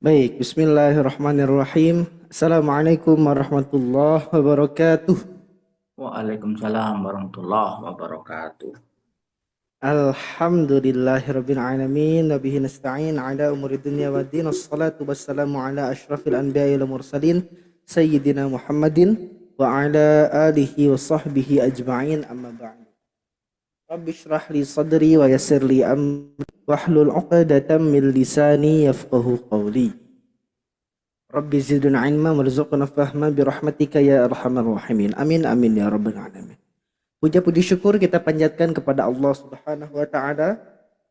Baik, bismillahirrahmanirrahim. Assalamualaikum warahmatullahi wabarakatuh. Waalaikumsalam warahmatullahi wabarakatuh. Alhamdulillahirabbil alamin, wa bihi nasta'in ala umuri dunya waddin. Wassalatu wassalamu ala asyrafil anbiya'i wal mursalin sayyidina Muhammadin wa ala alihi wa sahbihi ajma'in, amma ba'du. Rabbi shrah li sadri wa yassir li amri wahlul 'uqdatam min lisani yafqahu qawli. Rabbi zidna ilma warzuqna fahma birahmatika ya arhamar rahimin. Amin amin ya rabbal alamin. Puja puji syukur kita panjatkan kepada Allah Subhanahu wa taala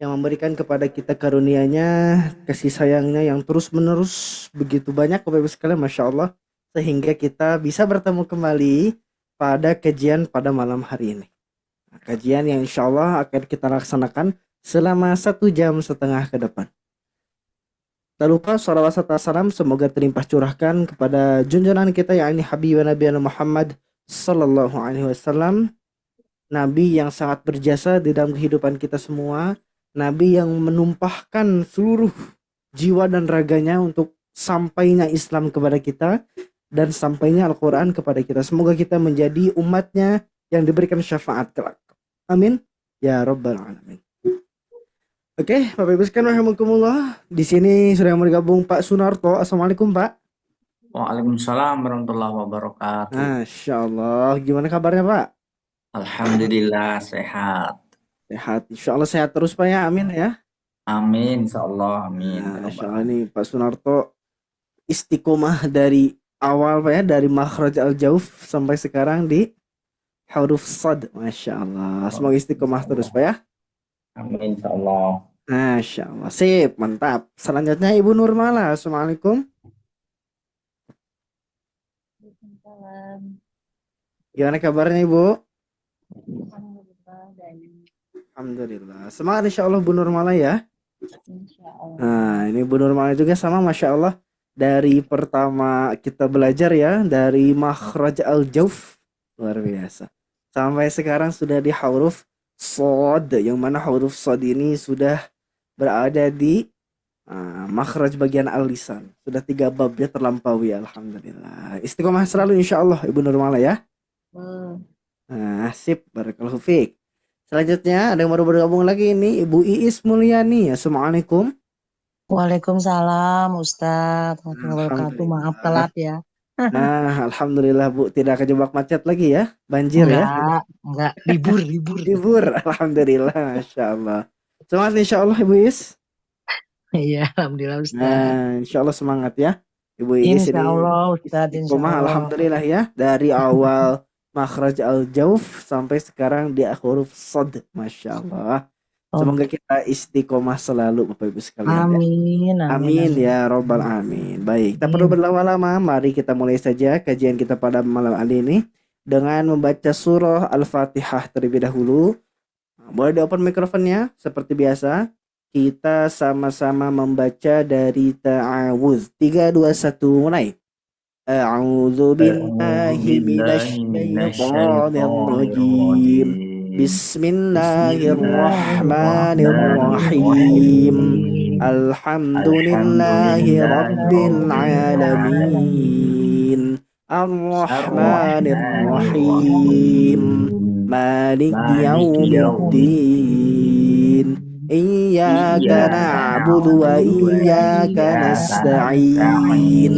yang memberikan kepada kita karunia-Nya, kasih sayangnya yang terus-menerus begitu banyak Bapak Ibu sekalian, Masya Allah, sehingga kita bisa bertemu kembali pada kajian pada malam hari ini. Kajian yang insya Allah akan kita laksanakan selama 1,5 jam ke depan. Tak lupa salawat serta salam semoga terlimpah curahkan kepada junjungan kita yakni Habibur Nabi Muhammad sallallahu alaihi wasallam, nabi yang sangat berjasa di dalam kehidupan kita semua, nabi yang menumpahkan seluruh jiwa dan raganya untuk sampainya Islam kepada kita dan sampainya Al-Qur'an kepada kita. Semoga kita menjadi umatnya yang diberikan syafaat kelak. Amin ya rabbal alamin. Oke, Bapak Ibu sekalian rahimakumullah. Di sini sudah bergabung Pak Sunarto. Assalamualaikum, Pak. Waalaikumsalam warahmatullahi wabarakatuh. Masya Allah. Gimana kabarnya, Pak? Alhamdulillah sehat. Sehat. Insya Allah sehat terus, Pak ya. Amin ya. Amin, insyaallah, amin. Ya Nah, Insya Rabbal Allah alamin. nih Pak Sunarto istiqomah dari awal, Pak ya. Dari makhraj al-jauf sampai sekarang di huruf sad. Masya Allah. Semoga istiqomah terus, Insyaallah. Pak ya. Amin, insyaallah. Masya Allah. Sip, mantap. Selanjutnya Ibu Nurmala. Assalamualaikum. Waalaikumsalam. Gimana kabarnya, Ibu? Alhamdulillah dan Alhamdulillah. Semangat insya Allah Bu Nurmala ya. insya Allah. Nah, ini Bu Nurmala juga sama, Masya Allah. Dari pertama kita belajar ya, dari makhraj al-jauf, luar biasa. Sampai sekarang sudah di huruf sod, yang mana huruf sod ini sudah berada di makhraj bagian al-lisan. Sudah 3 bab ya terlampaui, Alhamdulillah. Istiqomah selalu insya Allah, Ibu Nurmala ya. Hmm. Nah, sip, barakallahu fiik. Selanjutnya ada yang baru bergabung lagi ini, Ibu Iis Mulyani. Assalamualaikum. Waalaikumsalam Ustaz warahmatullahi wabarakatuh. Maaf Alhamdulillah. telat ya. Nah, alhamdulillah Bu, tidak kejebak macet lagi ya, banjir ya. Enggak, libur. Libur, alhamdulillah, masya Allah. Semangat insya Allah Ibu Is. Iya, alhamdulillah Ustaz. Nah, insya Allah semangat ya, Ibu Is Insya ini Allah Ustaz, insya istiqomah, Allah. alhamdulillah ya, dari awal makhraj al-jauf sampai sekarang di huruf sod, masya Allah. Semoga Oke. kita istiqomah selalu Bapak Ibu sekalian ya. Amin, amin, Amin amin. ya robbal amin. Baik, tak perlu Amin. berlama-lama. Mari kita mulai saja kajian kita pada malam hari ini dengan membaca surah Al-Fatihah terlebih dahulu. Boleh di open mikrofonnya seperti biasa. Kita sama-sama membaca dari ta'awudz. 3, 2, 1, mulai. A'udzu A'udzu billahi billahi minasyaitonir minasyaitonir rajim. rajim. Bismillahirrahmanirrahim. Bismillahirrahmanirrahim. Alhamdulillahi Alhamdulillahi Rabbil rabbil Alamin. alamin. Ar-Rahmanir Rahim. Ar-Rahmanir-Rahim. Malik Maliki Yawmiddin. yaumiddin. Iyyaka Iyyaka na'budu wa na'budu wa iyyaka iyyaka nasta'in. nasta'in.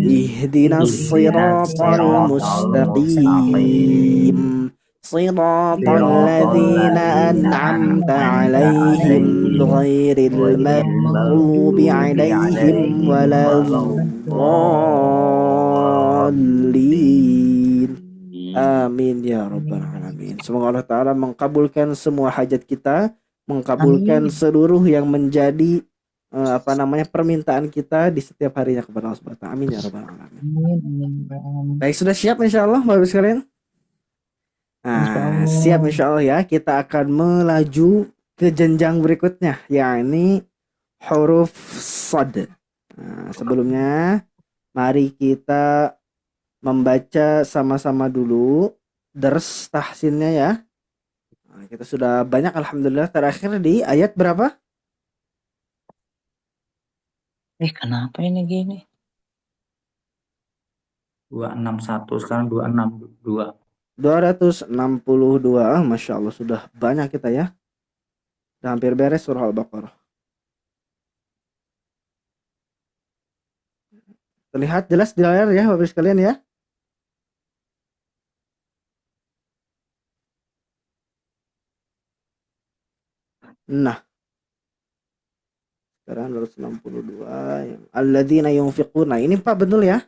Ihdinas Ihdinas siratal siratal mustaqim. mustaqim. Siratal Siratal ladzina ladzina an'amta an'amta 'alaihim alaihim ghairil ghairil maghdubi maghdubi 'alaihim alaihim waladdallin. waladdallin. Amin ya rabbal alamin. Semoga Allah Ta'ala mengkabulkan semua hajat kita, mengkabulkan Amin. seluruh yang menjadi permintaan kita di setiap harinya kepada Allah Subhanahu wa Ta'ala. Amin ya rabbal alamin. Amin. Amin. Baik, sudah siap insya Allah Bapak Ibu sekalian? Insya Nah, siap Allah. insya Allah ya. Kita akan melaju ke jenjang berikutnya, yakni huruf sad. Nah, sebelumnya mari kita membaca sama-sama dulu ders tahsinnya ya. Nah, kita sudah banyak alhamdulillah, terakhir di ayat berapa? Kenapa ini gini? 261 sekarang 262. 262. Masya Allah, sudah banyak kita ya. Udah hampir beres surah Al-Baqarah. Terlihat jelas di layar ya Bapak sekalian ya. Nah, sekarang 262 yang alladzina yunfiquna. Ini Pak betul ya?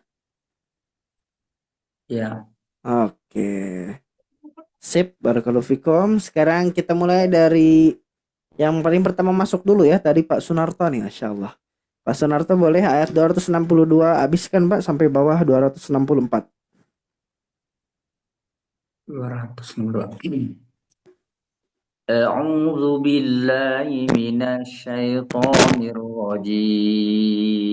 Ya, Oke. Sip, barakallahu fikum. Sekarang kita mulai dari yang paling pertama masuk dulu ya. Tadi Pak Sunarto nih, Masya Allah. Pak Sunarto boleh ayat 262 habiskan Pak sampai bawah 264. 262. A'udzu billahi minasyaitonir rajim.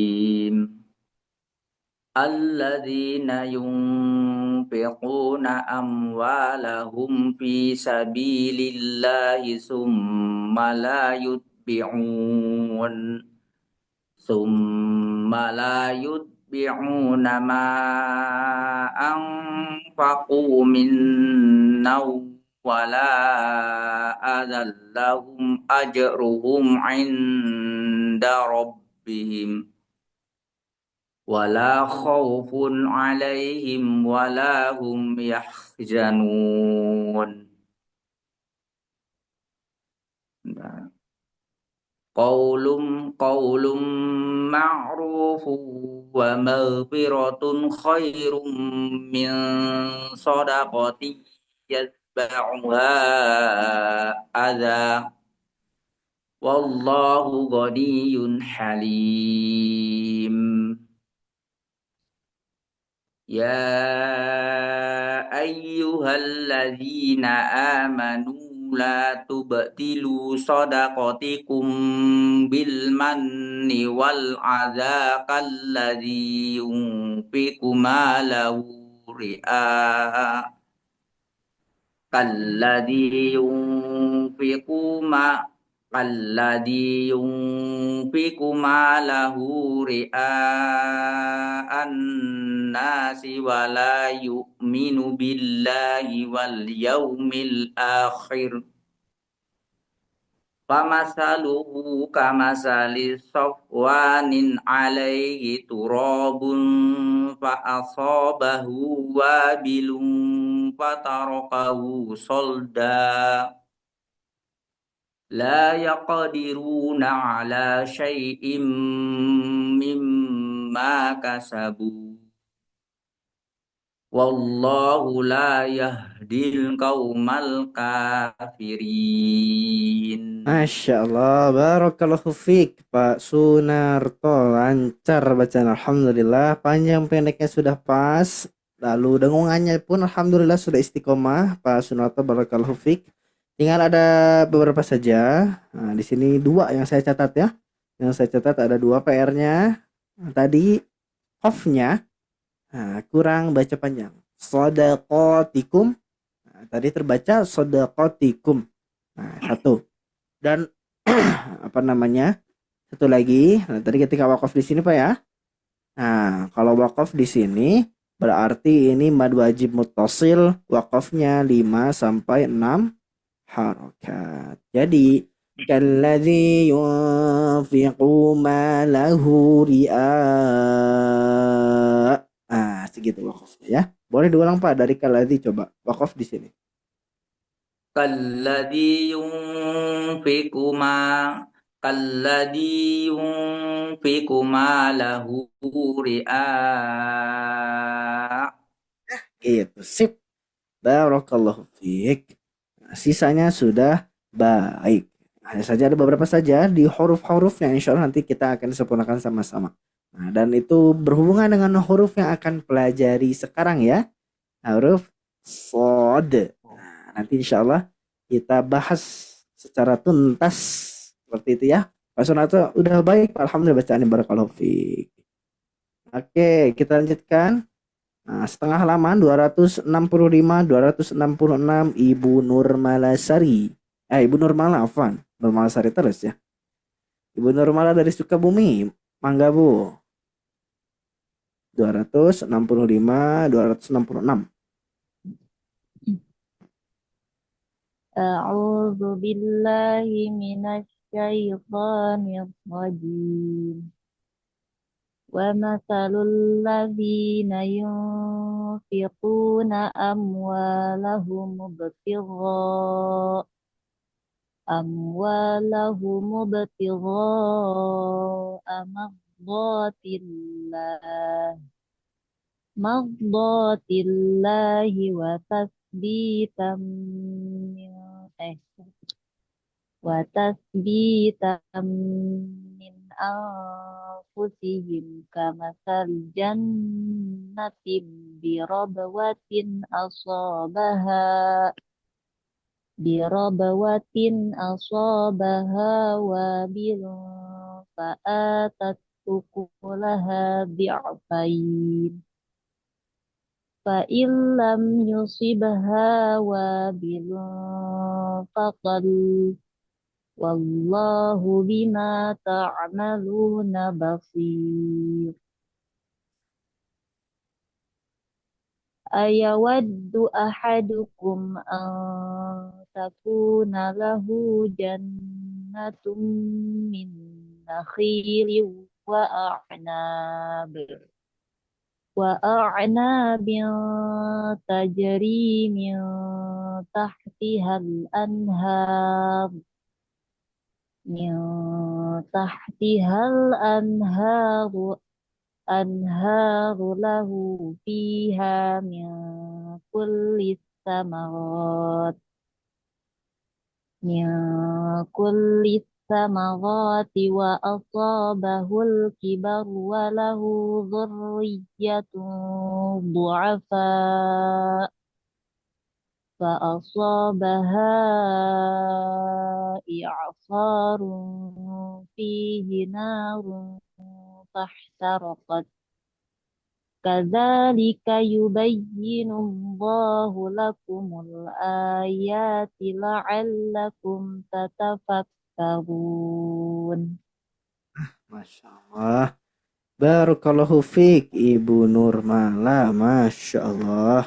Alladzina yunfiquna amwalahum fi sabilillahi summa la yutbi'una ma anfaqu min wala adallahum ajruhum inda rabbihim wala khawfun alaihim wala hum yahzanun. Qaulum ma'rufun wa maghfiratun khairum min sadaqati yatba'uha adha wallahu ghaniyyun halim. Ya ayyuhalladzina amanu la tubtilu sadaqatikum bil manni wal adza kalladzi yunfiqu malahu ri'a kalladzi yunfiqu ma kalladzi yunfiqu malahu ri'a an-nasi wa la yu'minu billahi wal yawmil akhir. Famasaluhu kamasali safwanin alaihi turabun fa'asabahu wabilun fatarakahu solda. La yaqdiruna ala syai'im mimma kasabu. Wallahu la yahdil qaumal kafirin. Masya Allah, barakallahu fiik Pak Sunarto. Lancar bacaan, alhamdulillah. Panjang pendeknya sudah pas. Lalu dengungannya pun alhamdulillah sudah istiqomah Pak Sunarto, barakallahu fiik. Tinggal ada beberapa saja. Nah, di sini dua yang saya catat ya. Yang saya catat ada dua PR-nya. Tadi off-nya kurang baca panjang. Shadaqatikum. Nah, tadi terbaca shadaqatikum. Nah, satu. Dan apa namanya? Satu lagi. Nah, tadi ketika wakaf di sini Pak ya. Nah, kalau wakaf di sini berarti ini mad wajib muttasil, wakafnya 5 sampai 6 harakat. Jadi kalladzi yunfiqu malahu ri'a. Segitu wakafnya ya. Boleh diulang Pak dari kalladzi, coba wakaf di sini. Kalladzi yunfiqu malahu ri'a. Gitu. Sip. Barakallahu fiik. Sisanya sudah baik. Hanya saja ada beberapa saja di huruf-huruf yang insya Allah nanti kita akan sempurnakan sama-sama. Nah, dan itu berhubungan dengan huruf yang akan pelajari sekarang ya. Huruf sod. Nah, nanti insya Allah kita bahas secara tuntas seperti itu ya. Pak Sunato udah baik, alhamdulillah bacaannya, barakallahu fiik. Oke, kita lanjutkan. Nah, setengah halaman 265 266 Ibu Nurmalasari. Ibu Nurmala, afwan. Nurmalasari terus ya. Ibu Nurmala dari Sukabumi Mangga Bu. 265, 266. A'udzu billahi minasy syaithanir rajim. Wa matsalul ladzina yunfiquna amwalahum ibtigha'a mardatillahi wa tasbitan min wa tasbitan min anfusihim kamasal jannati birabwatin asabaha wabilun fa'atat ukulaha di'fain fa'illam yusibha wabilun faqal wallahu bima ta'maluna basir. Ayawaddu ahadukum an takuna lahu jannatum min nakhilin wa a'nabin tajri min tahtihal anhar lahu fiha min kulli samarati wa asabahul kibar wa lahu dhurriyyatun du'afa fa asabaha i'sarun fihi narun fahtaraqat kadzalika yubayyinullahu lakumul ayati la'allakum tatafakkarun. Masya Allah. Barakallahu fiik Ibu Nurmala. Masya Allah.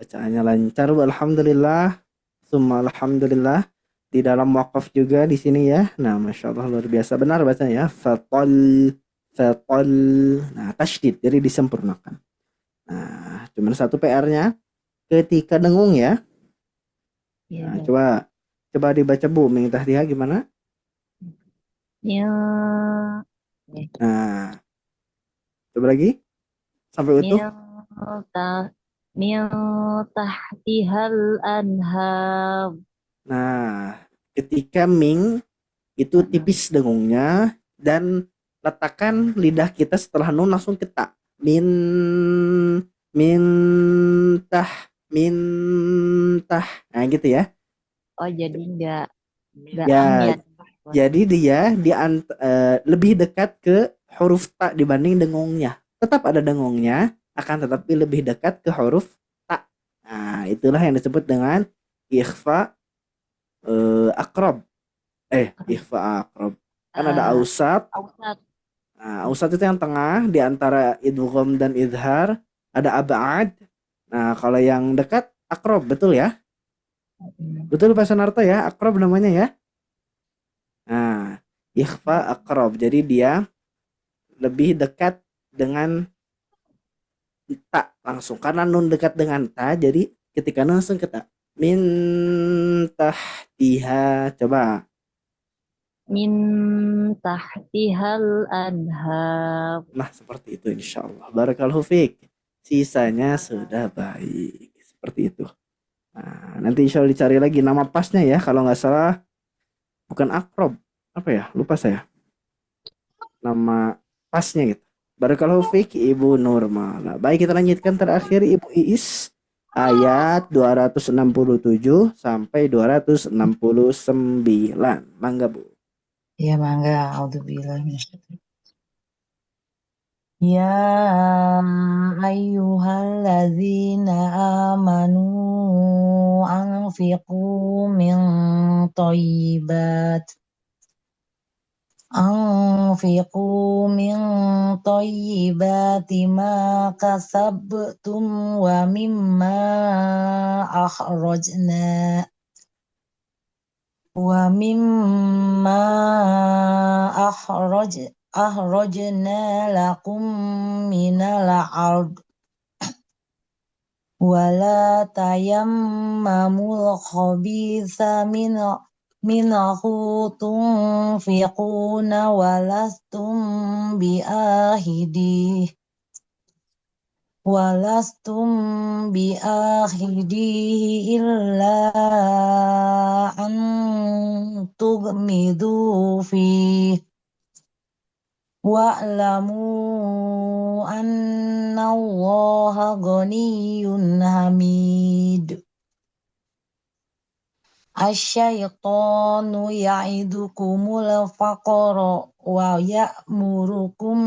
Bacaannya lancar Bu. Alhamdulillah. Summa alhamdulillah. Di dalam wakaf juga di sini ya. Nah, Masya Allah luar biasa. Benar bacanya ya. Fatol. Nah, tasydid. Jadi disempurnakan. Nah, cuma satu PR-nya. Ketika dengung ya. Nah, coba dibaca Bu. Minta dia gimana? Ya. Nah, coba lagi sampai utuh. Min tahtihal anhar. Nah, ketika ming itu tipis dengungnya dan letakkan lidah kita setelah nun langsung ke ta. Min tah. Nah, gitu ya. Oh, jadi enggak Ya, ambian. jadi dia lebih dekat ke huruf ta dibanding dengungnya. Tetap ada dengungnya, akan tetapi lebih dekat ke huruf ta. Nah, itulah yang disebut dengan ikhfa akrob. Ikhfa akrob. Kan ada ausat. Nah, ausat itu yang tengah di antara idgham dan idhar. Ada ab'ad. Nah, kalau yang dekat akrob, betul ya? Betul Pak Sanarto ya, akrob namanya ya. Nah, ikhfa akrob. Jadi dia lebih dekat dengan ta langsung. Karena nun dekat dengan ta, jadi ketika nun langsung ke ta. Min tahtiha. Coba. Min tahtihal anhar. Nah, seperti itu insyaallah. Barakallahu fiik. Sisanya sudah baik. Seperti itu. Nah, nanti insyaallah dicari lagi nama pasnya ya. Kalau nggak salah bukan akrob. Apa ya? Lupa saya. Nama pasnya gitu. Barakallahu fiik Ibu Nurmala. Baik, kita lanjutkan terakhir Ibu Iis. Ayat 267 sampai 269. Mangga Bu. Ya, mangga. A'udzubillahi minasyaitonir. Ya ayyuhalladzina amanu anfiqu min thayyibat. Ya ayyuhalladzina amanu anfiqu min thayyibat ma kasabtum wa aslafu ma kasabtum wa aslafu ma kasabtum أنفقوا من طيبات ما كسبتم ومما أخرجنا لكم من الأرض ولا تيمموا الخبيث منه تنفقون ولستم بآخذيه إلا أن تغمضوا فيه واعلموا أن الله غني حميد الشيطان يعدكم الفقر ويأمركم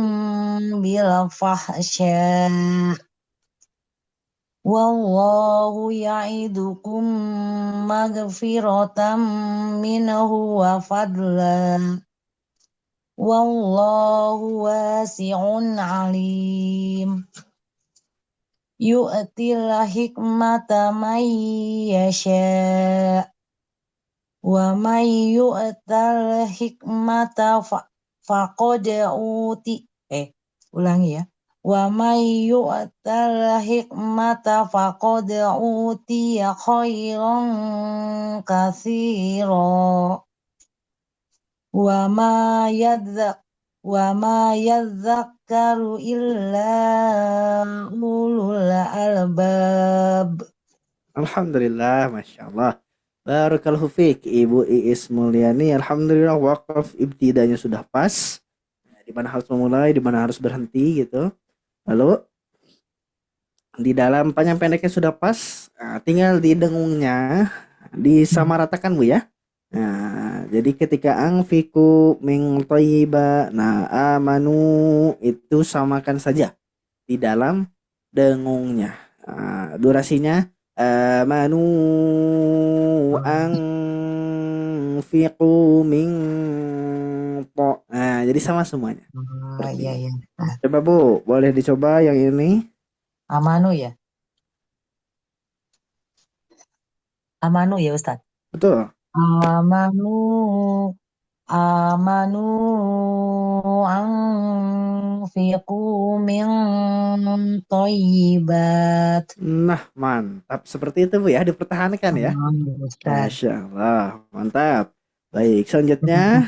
بالفحشاء والله يعدكم مغفرة منه وفضلا والله واسع عليم يؤتي الحكمة من يشاء ومن يؤت الحكمة فقد أوتي ومن يؤت الحكمة فقد أوتي خيرا كثيرا وما يذكر إلا أولو الألباب. Alhamdulillah, Masya Allah. Barakallahu fiik, Ibu Iis Mulyani. Alhamdulillah, wakaf ibtidanya sudah pas. Di mana harus memulai, di mana harus berhenti gitu. Lalu di dalam panjang pendeknya sudah pas. Nah, tinggal di dengungnya disamaratakan Bu ya. Nah, jadi ketika angfiku min thayyiba, nah amanu itu samakan saja di dalam dengungnya. Nah, durasinya amanu anfiqu min to. Nah, jadi sama semuanya. Seperti Iya, ini. iya. Coba Bu, boleh dicoba yang ini. Amanu ya? Amanu ya Ustadz? Betul. Amanu anfiqu min thayyibat. Nah, mantap. Seperti itu Bu ya, dipertahankan ya. Ustadz. Masya Allah, mantap. Baik, selanjutnya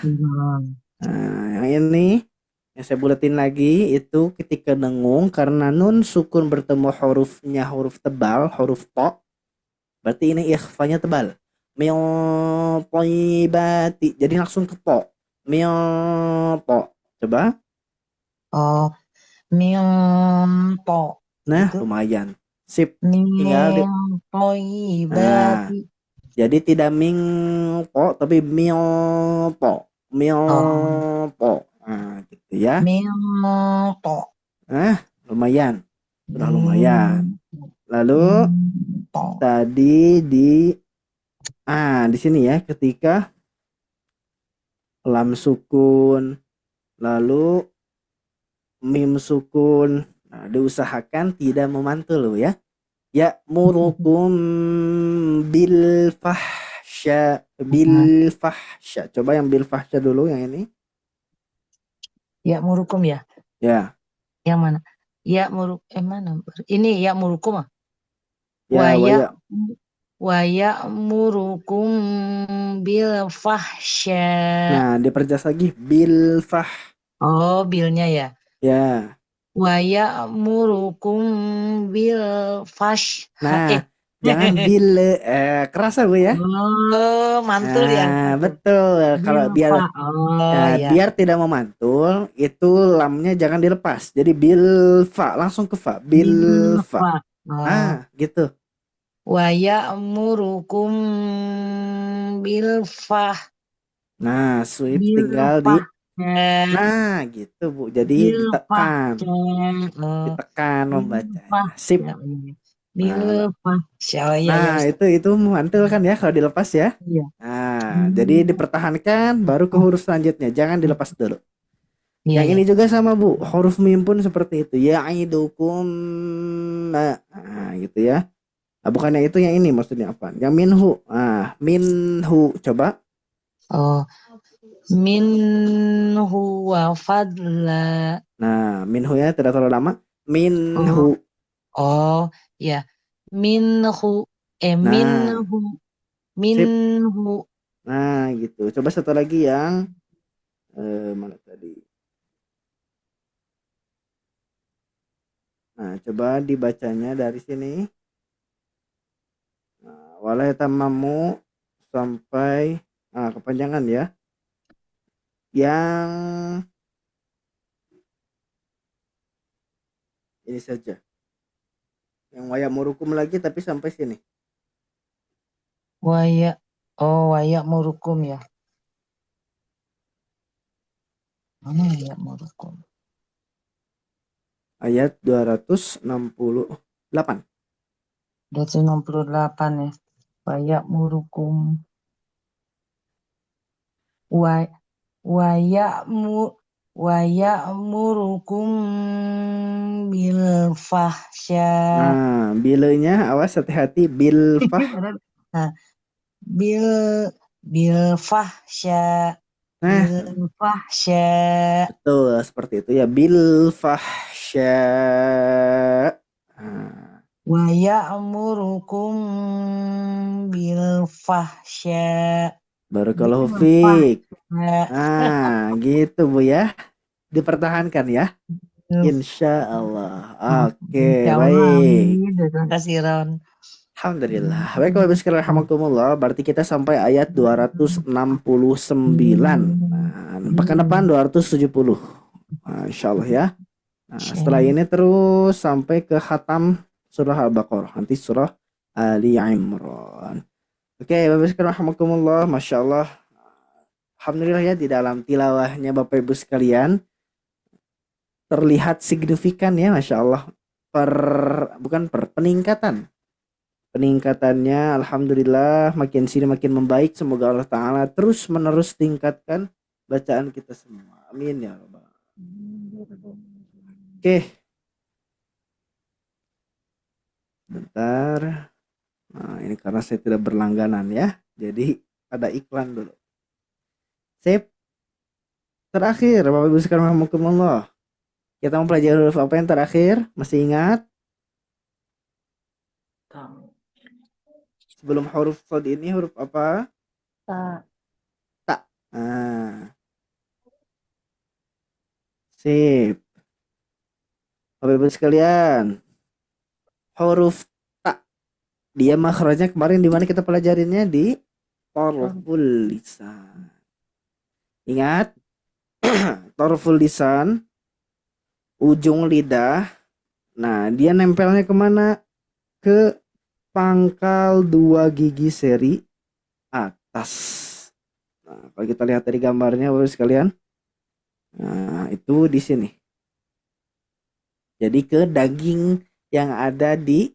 yang ini yang saya buletin lagi itu ketika dengung karena nun sukun bertemu hurufnya huruf tebal, huruf to. Berarti ini ikhfanya tebal. Min thayyibati. Jadi langsung ke to. Min to. Coba. Oh, min to. Nah, Itu. lumayan. Sip. Min Tinggal thayyibati. Jadi tidak min to tapi min to. Min to. Nah, gitu ya. Min to. Lumayan. Sudah lumayan. Lalu tadi di sini ya ketika lam sukun lalu mim sukun, nah, diusahakan tidak memantul ya. Ya murukum bil fahsya. Coba yang bil fahsya dulu yang ini. Ya murukum ya. Ya. Yang mana? Ya mana? Ini ya murukum. Ya, Waya murukum bil fahsya. Nah, diperjelas lagi bil fah. Oh, bilnya ya. Ya. Waya murukum bil fash. Nah, jangan bil kerasa Bu ya. Oh, mantul ya. Betul. Kalau biar ya. biar tidak memantul, itu lamnya jangan dilepas. Jadi bil fa langsung ke fa. Bil fa. Gitu. Waya murukum bil fah. Nah, sweep tinggal di. Nah, gitu Bu. Jadi ditekan. Ditekan membacanya. Sip. Bil fah. Nah, itu memantul kan ya kalau dilepas ya. Iya. Nah, Nah, jadi dipertahankan baru ke huruf selanjutnya. Jangan dilepas dulu. Iya, Yang iya. ini juga sama Bu, huruf mim pun seperti itu. Ya'idukum gitu ya. Bukannya itu yang ini maksudnya apa? Yang minhu. Minhu coba. Oh, minhu wa fadla. Nah, minhu ya tidak terlalu lama. Oh, Minhu. oh, ya. Minhu, Nah, minhu, sip. minhu. Nah, gitu. Coba satu lagi yang mana tadi? Nah, coba dibacanya dari sini. Nah, wala yatamamu sampai kepanjangan ya. Yang ini saja. Yang waya murukum lagi tapi sampai sini. Waya, oh, waya murukum ya. Mana waya murukum? Ayat 268. 268 ya. Waya murukum. Wa, waya mu, waya murukum bil fahsya. Nah, bilenya awas hati-hati bil fah. Nah, bil bil fahsya. Nah, Bil fahsya. betul seperti itu ya bil fahsya. Nah, Wa ya'murukum bil fahsya. barakallahu Bil fiik. fahsya. Gitu Bu ya. Dipertahankan ya. Insya Allah. Oke, Insyaallah, baik. amin. Terima kasih Ron. Alhamdulillah. Baik, Bapak Ibu sekalian rahimakumullah, berarti kita sampai ayat 269. Nah, pekan depan 270. Nah, insya Allah ya. Nah, setelah ini terus sampai ke khatam surah Al-Baqarah, nanti surah Ali Imran. Oke, Bapak Ibu sekalian rahimakumullah, Masya Allah. Alhamdulillah ya, di dalam tilawahnya Bapak Ibu sekalian terlihat signifikan ya, Masya Allah. Bukan peningkatannya alhamdulillah makin sini makin membaik. Semoga Allah Ta'ala terus menerus tingkatkan bacaan kita semua, amin ya Rabbal. Oke, bentar. Nah, ini karena saya tidak berlangganan ya, jadi ada iklan dulu. Sip. Terakhir Bapak Ibu sekalian rahimakumullah, kita mempelajari huruf apa yang terakhir? Masih ingat? Sebelum huruf shad ini huruf apa? Ta. Ta. Nah. Sip. Bapak Ibu sekalian, huruf ta, dia makhrajnya kemarin di mana kita pelajarinnya di torful lisan. Ingat, torful lisan, ujung lidah. Nah, dia nempelnya kemana? Ke pangkal 2 gigi seri atas. Nah, kalau kita lihat dari gambarnya Bapak Ibu sekalian, nah itu di sini. Jadi ke daging yang ada di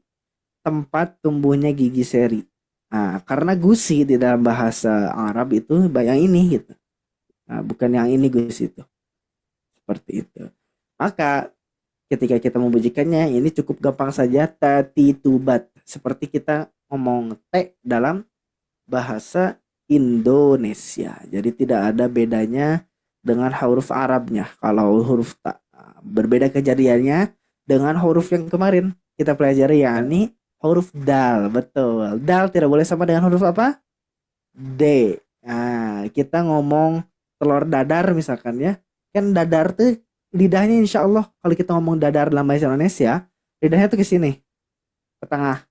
tempat tumbuhnya gigi seri. Nah, karena gusi di dalam bahasa Arab itu yang ini gitu. Nah, bukan yang ini gusi itu. Seperti itu. Maka ketika kita membujikannya ini cukup gampang saja tatitubat. Seperti kita ngomong T dalam bahasa Indonesia. Jadi tidak ada bedanya dengan huruf Arabnya. Kalau huruf ta, berbeda kejadiannya dengan huruf yang kemarin kita pelajari, yakni huruf dal. Betul. Dal tidak boleh sama dengan huruf apa? D. Nah, kita ngomong telur dadar misalkan ya. Kan dadar tuh lidahnya insya Allah kalau kita ngomong dadar dalam bahasa Indonesia, lidahnya tuh ke sini, ke tengah.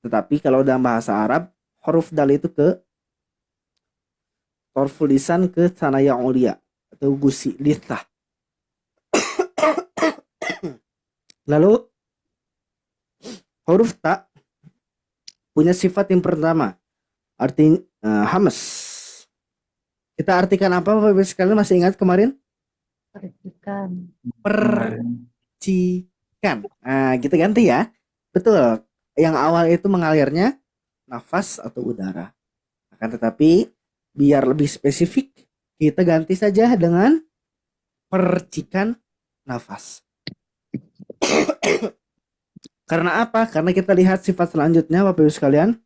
Tetapi kalau dalam bahasa Arab, huruf dal itu ke torful lisan, ke sanaya ulia atau gusi lidah. Lalu huruf ta punya sifat yang pertama, arti hamas. Kita artikan apa Bapak Ibu sekalian, masih ingat kemarin? Percikan. Percikan. Nah, kita ganti ya. Betul. Yang awal itu mengalirnya nafas atau udara. Akan tetapi biar lebih spesifik, kita ganti saja dengan percikan nafas. Karena apa? Karena kita lihat sifat selanjutnya Bapak Ibu sekalian.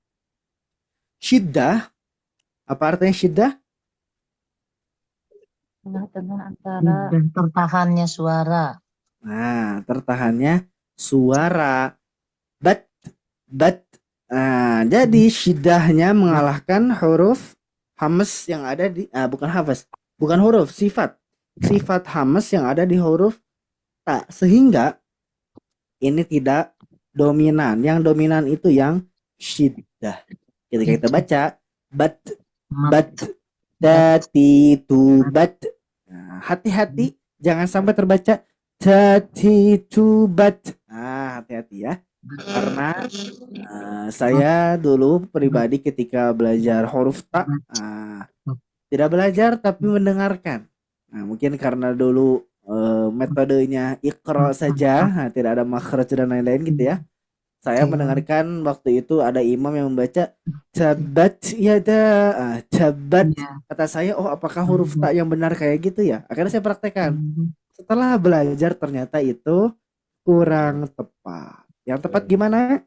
Syiddah. Apa artinya syiddah? Tengah-tengah antara Dan tertahannya suara. Nah, tertahannya suara. Bat. Nah, jadi syiddahnya mengalahkan huruf hamas yang ada di bukan hafaz, bukan huruf, sifat hamas yang ada di huruf ta, sehingga ini tidak dominan. Yang dominan itu yang syiddah. Ketika kita baca bat tati tu bat. Nah, hati-hati jangan sampai terbaca tati tu bat. Nah, hati-hati ya. Karena saya dulu pribadi ketika belajar huruf ta tidak belajar tapi mendengarkan. Nah, mungkin karena dulu metodenya iqra saja, tidak ada makhraj dan lain-lain gitu ya. Saya mendengarkan waktu itu ada imam yang membaca tabat yada, tabat. Kata saya, oh apakah huruf ta yang benar kayak gitu ya? Akhirnya saya praktekkan. Setelah belajar ternyata itu kurang tepat. Yang tepat gimana?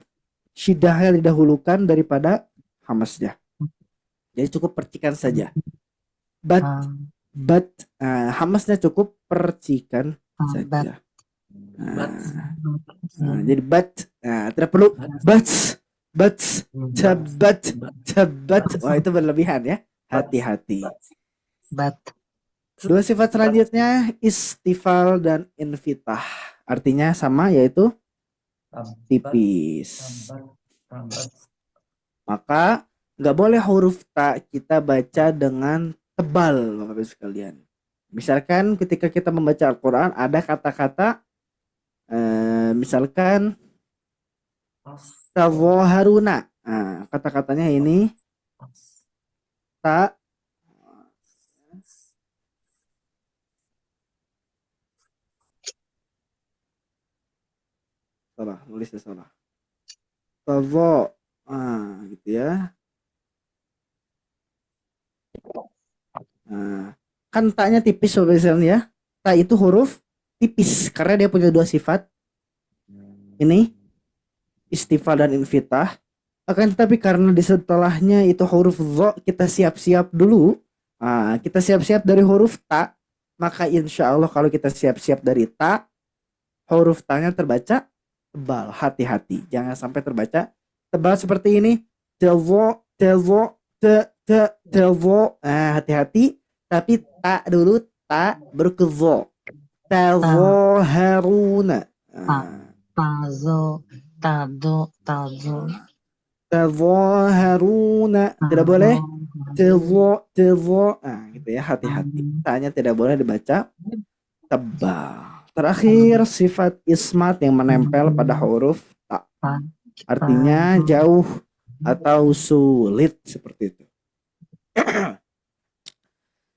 Syiddahnya didahulukan daripada hamasnya. Jadi cukup percikan saja. Bat, hamasnya cukup percikan saja. Jadi bat, tidak perlu bat, tabat. Wah itu berlebihan ya. Hati-hati. Bat. Dua sifat selanjutnya istifal dan infitah. Artinya sama, yaitu tipis. Maka nggak boleh huruf ta kita baca dengan tebal, Bapak Ibu sekalian. Misalkan ketika kita membaca Al-Quran ada kata-kata misalkan tawaharuna. Nah, kata-katanya ini ta salah, nulisnya salah. Tawo, gitu ya. Kan taknya tipis misalnya ya. Ta itu huruf tipis karena dia punya dua sifat. Ini istifal dan infitah. Akan tetapi karena di setelahnya itu huruf dho, kita siap-siap dulu. Kita siap-siap dari huruf ta. Maka insya Allah kalau kita siap-siap dari ta, huruf ta-nya terbaca tebal. Hati-hati, jangan sampai terbaca tebal seperti ini. Tewo. Hati-hati. Tapi ta dulu, ta baru ke vo. Tewo haruna. Tazo. Tawaharuna. Tidak boleh tewo. Gitu ya, hati-hati. Ta-nya tidak boleh dibaca tebal. Terakhir sifat ismat yang menempel pada huruf ta. Artinya jauh atau sulit seperti itu.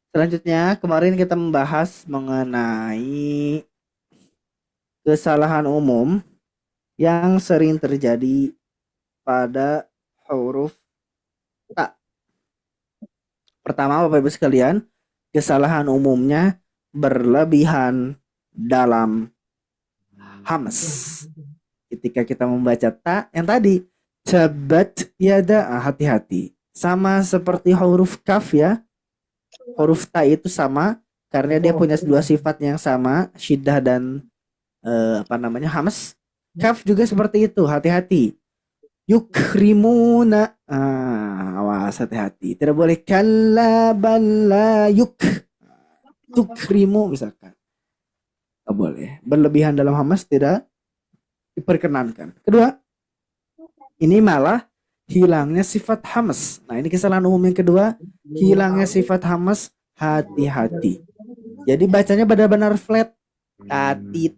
Selanjutnya kemarin kita membahas mengenai kesalahan umum yang sering terjadi pada huruf ta. Pertama, Bapak Ibu sekalian, kesalahan umumnya berlebihan dalam hamas. Ketika kita membaca ta yang tadi tabat yada, hati-hati. Sama seperti huruf kaf ya. Huruf ta itu sama karena dia punya dua sifat yang sama, syiddah dan hamas. Kaf juga seperti itu, hati-hati. Yukrimuna, awas, hati-hati. Tidak boleh kalla balla tukrimu misalkan. Tidak boleh. Berlebihan dalam hamas tidak diperkenankan. Kedua, ini malah hilangnya sifat hamas. Nah, ini kesalahan umum yang kedua, hilangnya sifat hamas, hati-hati. Jadi bacanya benar-benar flat.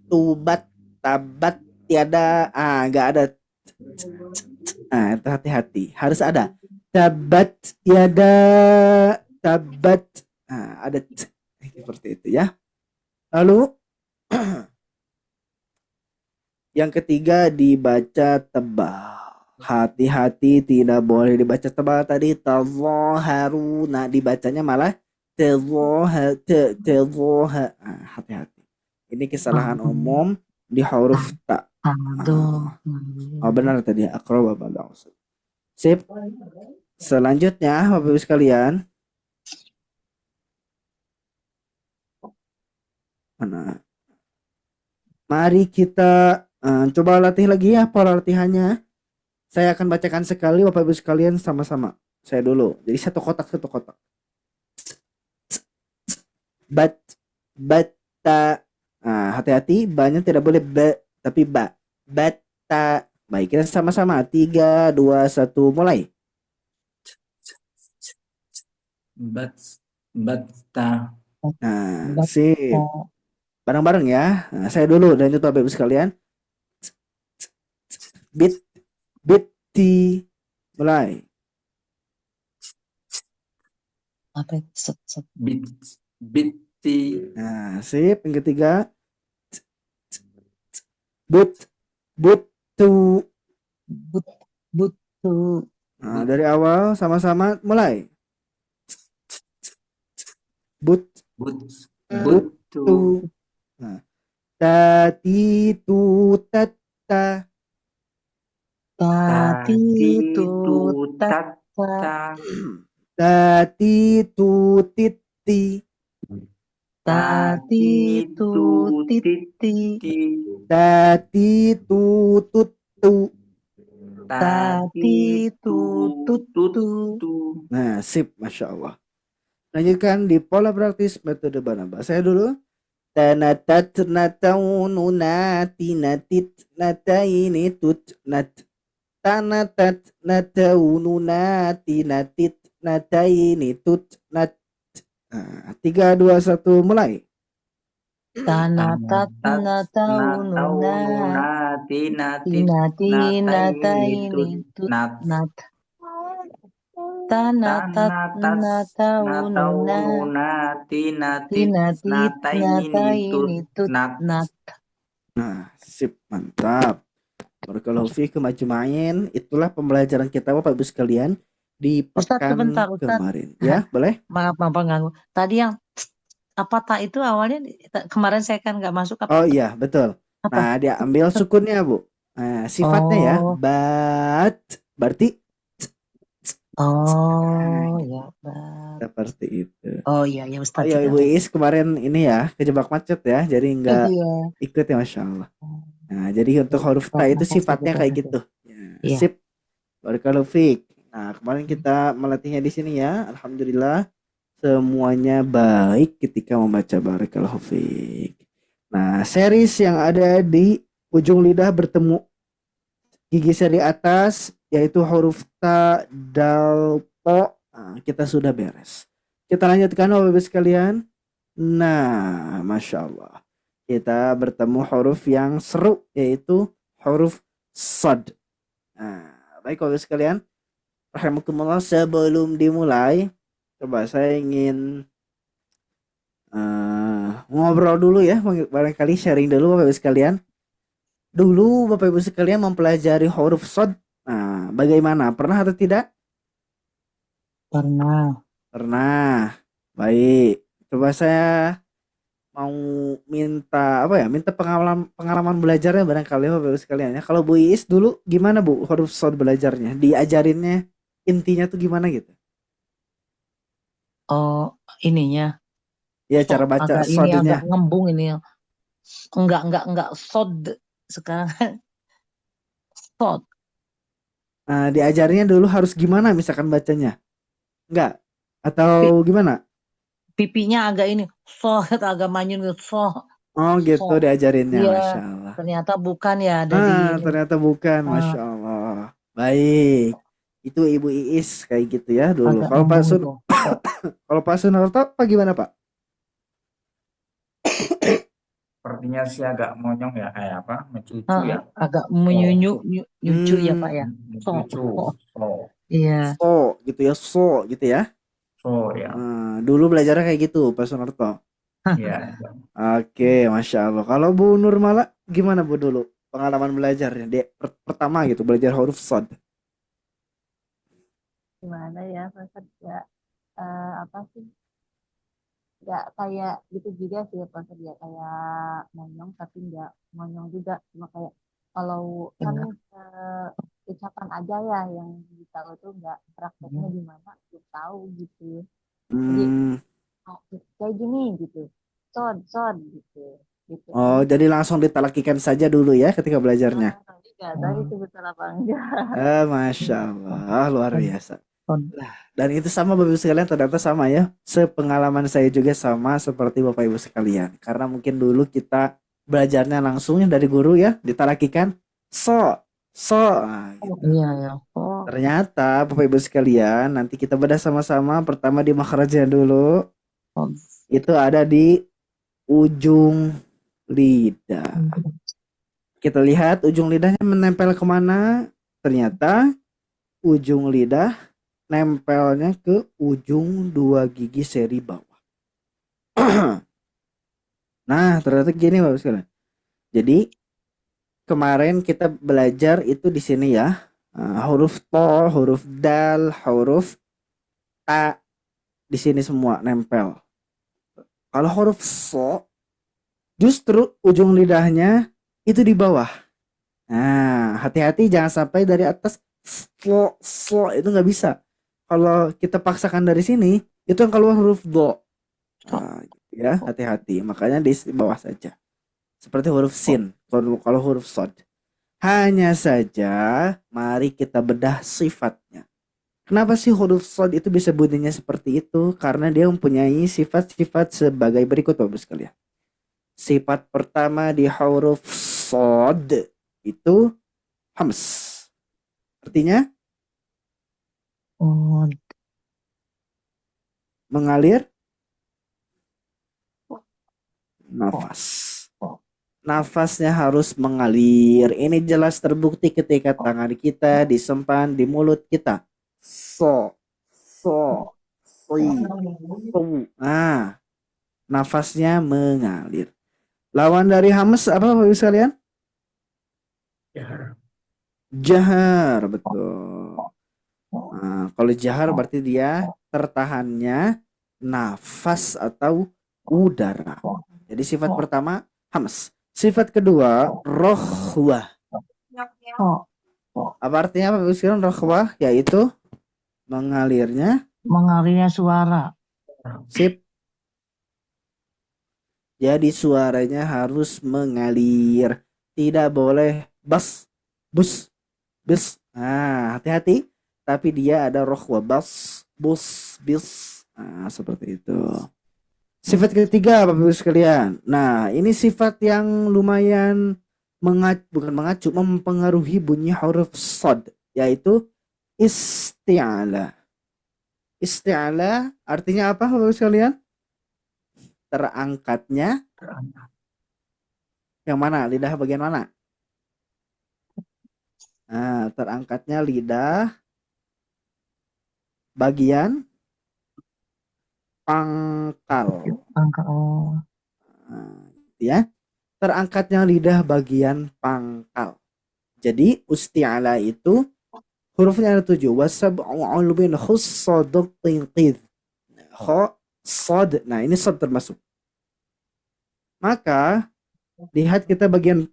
Tubat, tabat, tiada, enggak ada. Itu hati-hati. Harus ada. Tabat, tiada, tabat. Ada seperti itu ya. Lalu yang ketiga dibaca tebal. Hati-hati, tidak boleh dibaca tebal tadi. Tadhaharuna, dibacanya malah tadhaha. Hati-hati. Ini kesalahan umum di huruf ta. Aduh. Oh benar tadi akroba badal. Sip. Selanjutnya Bapak Ibu sekalian, mana? Mari kita coba latih lagi ya pola latihannya. Saya akan bacakan sekali Bapak Ibu sekalian sama-sama. Saya dulu. Jadi satu kotak. Batta. Hati-hati, banyak tidak boleh tapi ba. Batta. Baik, kita sama-sama. 3, 2, 1, mulai. Batta. Nah, sip. Bareng-bareng ya. Nah, saya dulu dan itu Bapak Ibu sekalian. Bitti. Mulai. Apa? Bitti. Nah, sip. Yang ketiga. Butu. Butu. Nah, dari awal sama-sama mulai. Butu. Nah, tati tu tatta. Tati tu tatta. Tati tu titti. Tati tu titti. Tati tu tuttu. Tati tu tuttu. Nah, sip, Masya Allah. Lanjutkan di pola praktis metode Barnaba. Saya dulu. Tanatat nataunu nati natit nataini tut nat. Tanatat nataunu nati natit nataini tut nat. 3, 2, 1, mulai. Tanatat nataunu nati nataini tut nat. Tanatat nataunu nati nataini tut nat. Nah, sip, mantap. Barakallahu fiikum ajma'in. Itulah pembelajaran kita Bapak Ibu sekalian di pekan Ustaz. kemarin. Ya, boleh? Maaf pengganggu. Tadi yang apa tak itu awalnya kemarin saya kan nggak masuk apa? Oh iya, betul. Apa? Nah, dia ambil sukunnya, Bu. Nah, sifatnya ya, bat. Berarti ya, bat. Seperti itu. Oh iya, ya Ustaz. Oh iya, Ibu Is kemarin ini ya, kejebak macet ya, jadi nggak ikut ya, Masya Allah. Nah, jadi untuk huruf ta itu sifatnya kayak gitu. Ya, sip. Barakallahu fiik. Nah, kemarin kita melatihnya di sini ya. Alhamdulillah semuanya baik ketika membaca barakallahu fiik. Nah, series yang ada di ujung lidah bertemu gigi seri atas yaitu huruf ta, dal, po. Nah, kita sudah beres. Kita lanjutkan Bapak Ibu sekalian. Nah, Masya Allah. Kita bertemu huruf yang seru yaitu huruf sad. Nah, baik Bapak Ibu sekalian. Rahimakumullah, sebelum dimulai, coba saya ingin ngobrol dulu ya, barangkali sharing dulu Bapak Ibu sekalian. Dulu Bapak Ibu sekalian mempelajari huruf sad. Nah, bagaimana? Pernah atau tidak? Pernah. Baik. Coba saya mau minta minta pengalaman belajarnya barangkali Bapak Ibu sekalian ya. Kalau Bu Iis dulu gimana Bu huruf sad belajarnya? Diajarinnya intinya tuh gimana gitu? Oh, ininya. Ya, cara baca sodnya. Agak ngembung ini. Enggak sod sekarang. Sod. Nah, diajarnya dulu harus gimana misalkan bacanya? Enggak? Atau gimana? Pipinya agak ini, agak manyun gitu. Oh gitu diajarinnya, iya, Masya Allah. Ternyata bukan ya, ada ternyata bukan, Masya Allah. Baik, itu Ibu Iis kayak gitu ya dulu. Kalau Pak kalau Pak Sunarto apa gimana Pak? Sepertinya sih agak monyong ya, kayak apa? Mencucu ya. Agak menyunyuk ya Pak ya. Iya. So gitu ya, so gitu ya. So ya. Dulu belajarnya kayak gitu Pak Sunarto. Iya. Oke, Masya Allah. Kalau Bu Nurmala gimana Bu dulu pengalaman belajarnya? Pertama gitu belajar huruf sad. gimana ya Pak Ustadz, ya apa sih, nggak kayak gitu juga sih ya Pak Ustadz, ya kayak monyong tapi nggak monyong juga, cuma kayak kalau kan Benar. ucapan aja ya yang ditahu tuh, nggak prakteknya gimana belum tahu gitu. Jadi Hmm. oh, kayak gini gitu, sod sod gitu gitu Oh, aja. jadi langsung ditalakikan saja dulu ya ketika belajarnya. Nggak tahu itu betul apa enggak. Masya Allah, luar biasa. Betul. Dan itu sama Bapak Ibu sekalian, ternyata sama ya. Sepengalaman saya juga sama seperti Bapak Ibu sekalian. Karena mungkin dulu kita belajarnya langsung dari guru ya, ditalakikan so, so. Nah, gitu. Iya ya. Oh, Ternyata Bapak Ibu sekalian, nanti kita bedah sama-sama. Pertama di makhrajnya dulu, oh. itu ada di ujung lidah. Kita lihat ujung lidahnya menempel kemana. Ternyata ujung lidah nempelnya ke ujung dua gigi seri bawah. Nah, ternyata gini Bapak sekalian. Jadi kemarin kita belajar itu di sini ya. Huruf to, huruf dal, huruf ta di sini semua nempel. Kalau huruf so, justru ujung lidahnya itu di bawah. Nah, hati-hati jangan sampai dari atas so itu nggak bisa. Kalau kita paksakan dari sini, itu yang keluar huruf do. Nah, gitu ya, hati-hati. Makanya di bawah saja. Seperti huruf sin. Kalau huruf sod. Hanya saja, mari kita bedah sifatnya. Kenapa sih huruf sod itu bisa bunyinya seperti itu? Karena dia mempunyai sifat-sifat sebagai berikut Bapak sekalian. Sifat pertama di huruf sod itu hams. Artinya Oh, mengalir nafas. Nafasnya harus mengalir. Ini jelas terbukti ketika tangan kita disimpan di mulut kita. So, so, si, su. Nah, nafasnya mengalir. Lawan dari hams apa Bapak Ibu sekalian? Ya. Jahar, betul. Nah, kalau jahar berarti dia tertahannya nafas atau udara. Jadi sifat pertama hams. Sifat kedua rohwah. oh, Apa artinya Bapak Ibu sekalian rohwah? Yaitu mengalirnya mengalirnya suara. sip. Jadi suaranya harus mengalir. Tidak boleh bas, bus, bus. Nah, hati-hati. Tapi dia ada rohwa bas, bus, bis. Nah, seperti itu. Sifat ketiga Bapak Ibu sekalian. Nah, ini sifat yang lumayan bukan mengacu, mempengaruhi bunyi huruf sod, yaitu isti'ala. Isti'ala artinya apa Bapak Ibu sekalian? Terangkatnya yang mana? Lidah bagian mana? Nah, terangkatnya lidah bagian pangkal. Angka, oh, Nah, ya, terangkatnya lidah bagian pangkal. Jadi usti'ala itu hurufnya ada 7. Wasab'u bin khussadq tinqid. Kho, sod. Nah, ini sod termasuk. Maka lihat kita bagian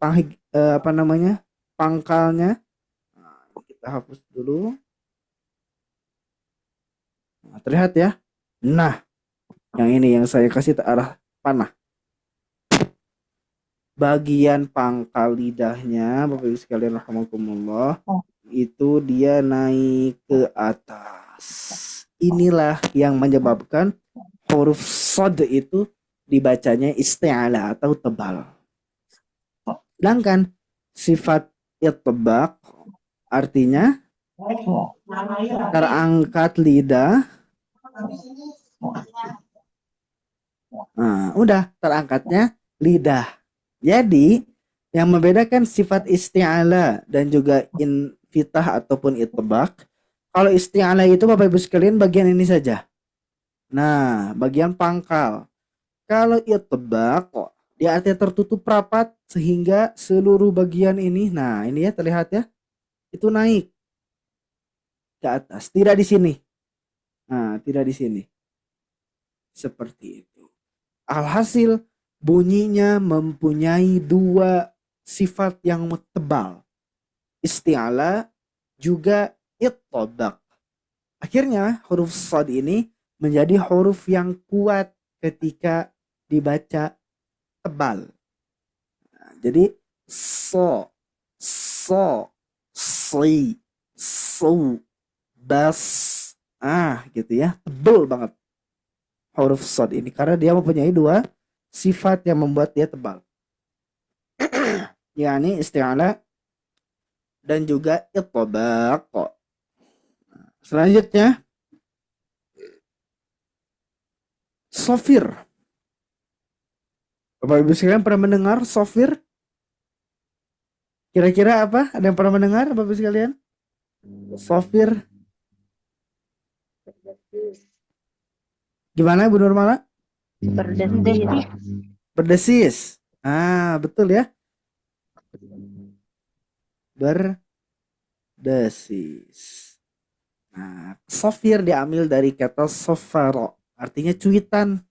apa namanya? Pangkalnya. Nah, kita hapus dulu. Nah, terlihat ya. Nah, yang ini yang saya kasih ke arah panah. Bagian pangkal lidahnya, Bapak Ibu sekalian rahimakumullah, itu dia naik ke atas. Inilah yang menyebabkan huruf sod itu dibacanya isti'ala atau tebal. Sedangkan sifat itbaq artinya terangkat lidah. Nah, udah terangkatnya lidah. Jadi yang membedakan sifat isti'ala dan juga infitah ataupun itbaq, kalau isti'ala itu Bapak Ibu sekalian bagian ini saja. Nah, bagian pangkal. Kalau itbaq dia artinya tertutup rapat sehingga seluruh bagian ini, nah ini ya terlihat ya, itu naik. ke atas, tidak di sini. Nah, tidak di sini. Seperti itu. Alhasil bunyinya mempunyai dua sifat yang tebal. Isti'ala juga ittobaq. Akhirnya huruf shad ini menjadi huruf yang kuat ketika dibaca tebal. Nah, jadi so, si, su, bas, gitu ya, tebal banget huruf shad ini karena dia mempunyai dua sifat yang membuat dia tebal, yakni isti'ala dan juga ittobaq. Selanjutnya sofir. Bapak Ibu sekalian pernah mendengar sofir? Kira-kira apa? Ada yang pernah mendengar Bapak Ibu sekalian? Sofir. Gimana Bu Nurmala? Berdesis. Berdesis. Betul ya. Berdesis. Nah, sofir diambil dari kata sofaro, artinya cuitan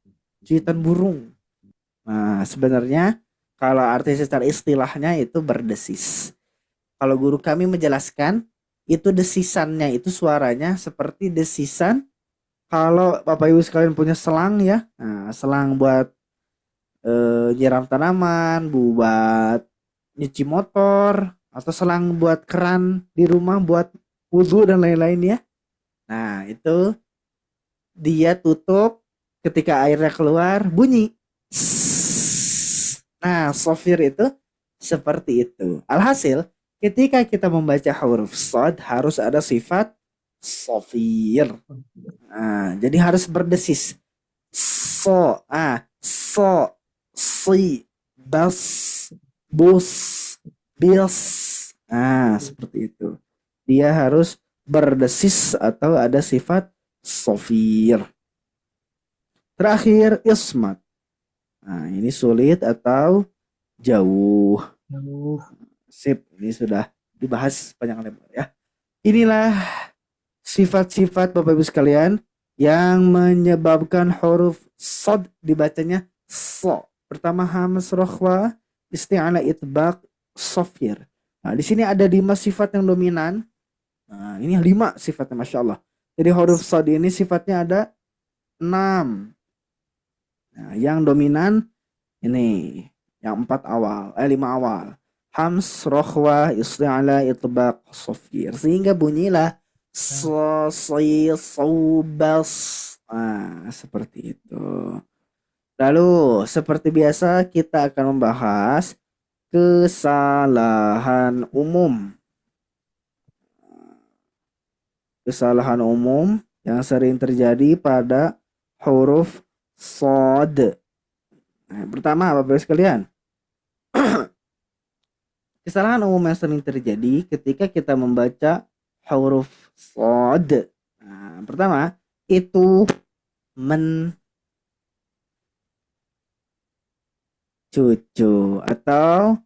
burung. Nah, sebenarnya kalau arti secara istilahnya itu berdesis. Kalau guru kami menjelaskan, itu desisannya itu suaranya seperti desisan kalau Bapak Ibu sekalian punya selang ya. Nah, selang buat nyiram tanaman, buat nyuci motor, atau selang buat keran di rumah buat wudhu dan lain-lain ya. Nah, itu dia tutup ketika airnya keluar bunyi. Nah, sofir itu seperti itu. Alhasil, ketika kita membaca huruf shad harus ada sifat sofir. Nah, jadi harus berdesis. So, si, bas, bus, bis. Nah, seperti itu. Dia harus berdesis atau ada sifat sofir. Terakhir, ismat. Nah, ini sulit atau jauh. Sip, ini sudah dibahas panjang lebar ya. Inilah sifat-sifat Bapak Ibu sekalian yang menyebabkan huruf shad dibacanya so. Pertama hamz rokhwa, isti'ala itbaq, sofir. Nah, di sini ada 5 sifat yang dominan. Nah, ini 5 sifatnya, Masya Allah. Jadi huruf shad ini sifatnya ada 6. Nah, yang dominan ini yang 5 awal. Hams, rokhwa, isti'ala, itbaq, sofir. Sehingga bunyilah so, si, so, bas. Seperti itu. Lalu seperti biasa kita akan membahas kesalahan umum. Kesalahan umum yang sering terjadi pada huruf shad. Nah, pertama Bapak Ibu sekalian, kesalahan umum yang sering terjadi ketika kita membaca huruf shad. Nah, pertama itu cucu atau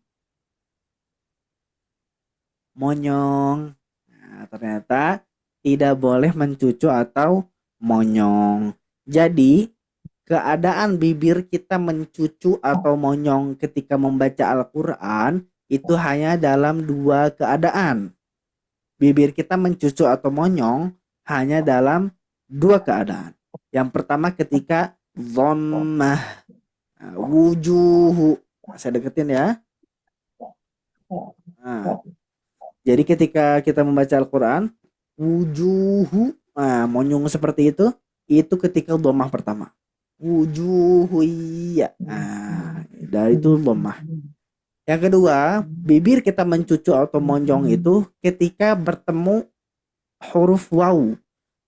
monyong. Nah, ternyata tidak boleh mencucu atau monyong. Jadi keadaan bibir kita mencucu atau monyong ketika membaca Al-Quran itu hanya dalam 2 keadaan. Bibir kita mencucu atau monyong hanya dalam 2 keadaan. Yang pertama ketika dhammah. Wujuhu. Saya deketin ya. Nah, jadi ketika kita membaca Al-Quran, wujuhu, monyong seperti itu ketika dhammah pertama. Wujuhu iya. Dari itu dhammah. Yang kedua, bibir kita mencucu atau monjong itu ketika bertemu huruf waw.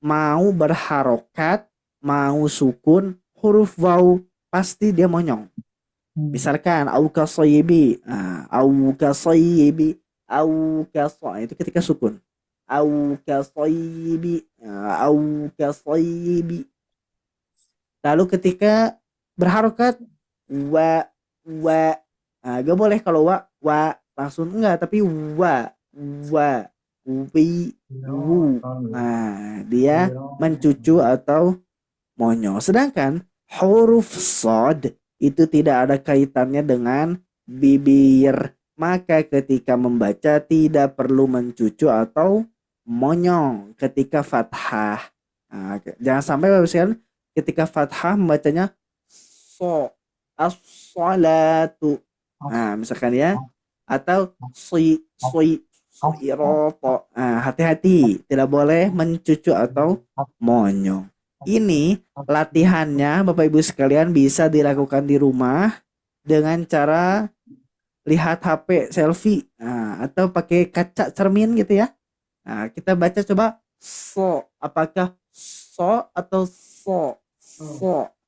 Mau berharokat, mau sukun, huruf waw pasti dia monyong. Misalkan auka soyibi, auka soyibi, auka soyibi itu ketika sukun. Auka soyibi, auka soyibi. Lalu ketika berharokat wa, gak boleh kalau wa langsung enggak, tapi wa. wi, wu. Nah, dia mencucu atau monyong. Sedangkan huruf sod itu tidak ada kaitannya dengan bibir. Maka ketika membaca tidak perlu mencucu atau monyong ketika fathah. Nah, jangan sampai Bapak sekalian ketika fathah membacanya so, as-salatu. Nah, misalkan ya, atau iroto. Nah, hati-hati, tidak boleh mencucu atau monyong. Ini latihannya Bapak Ibu sekalian bisa dilakukan di rumah dengan cara lihat HP selfie, nah, atau pakai kaca cermin gitu ya. Nah, kita baca coba so, apakah so atau so.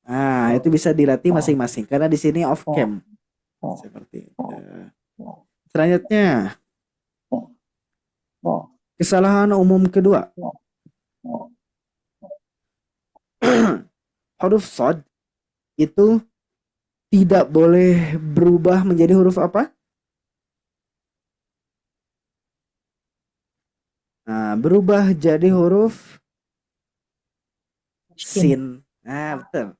Nah, itu bisa dilatih masing-masing karena di sini off cam. Seperti itu. Selanjutnya, kesalahan umum kedua. Huruf sod itu tidak boleh berubah menjadi huruf apa? Nah, berubah jadi huruf sin. Nah, betul.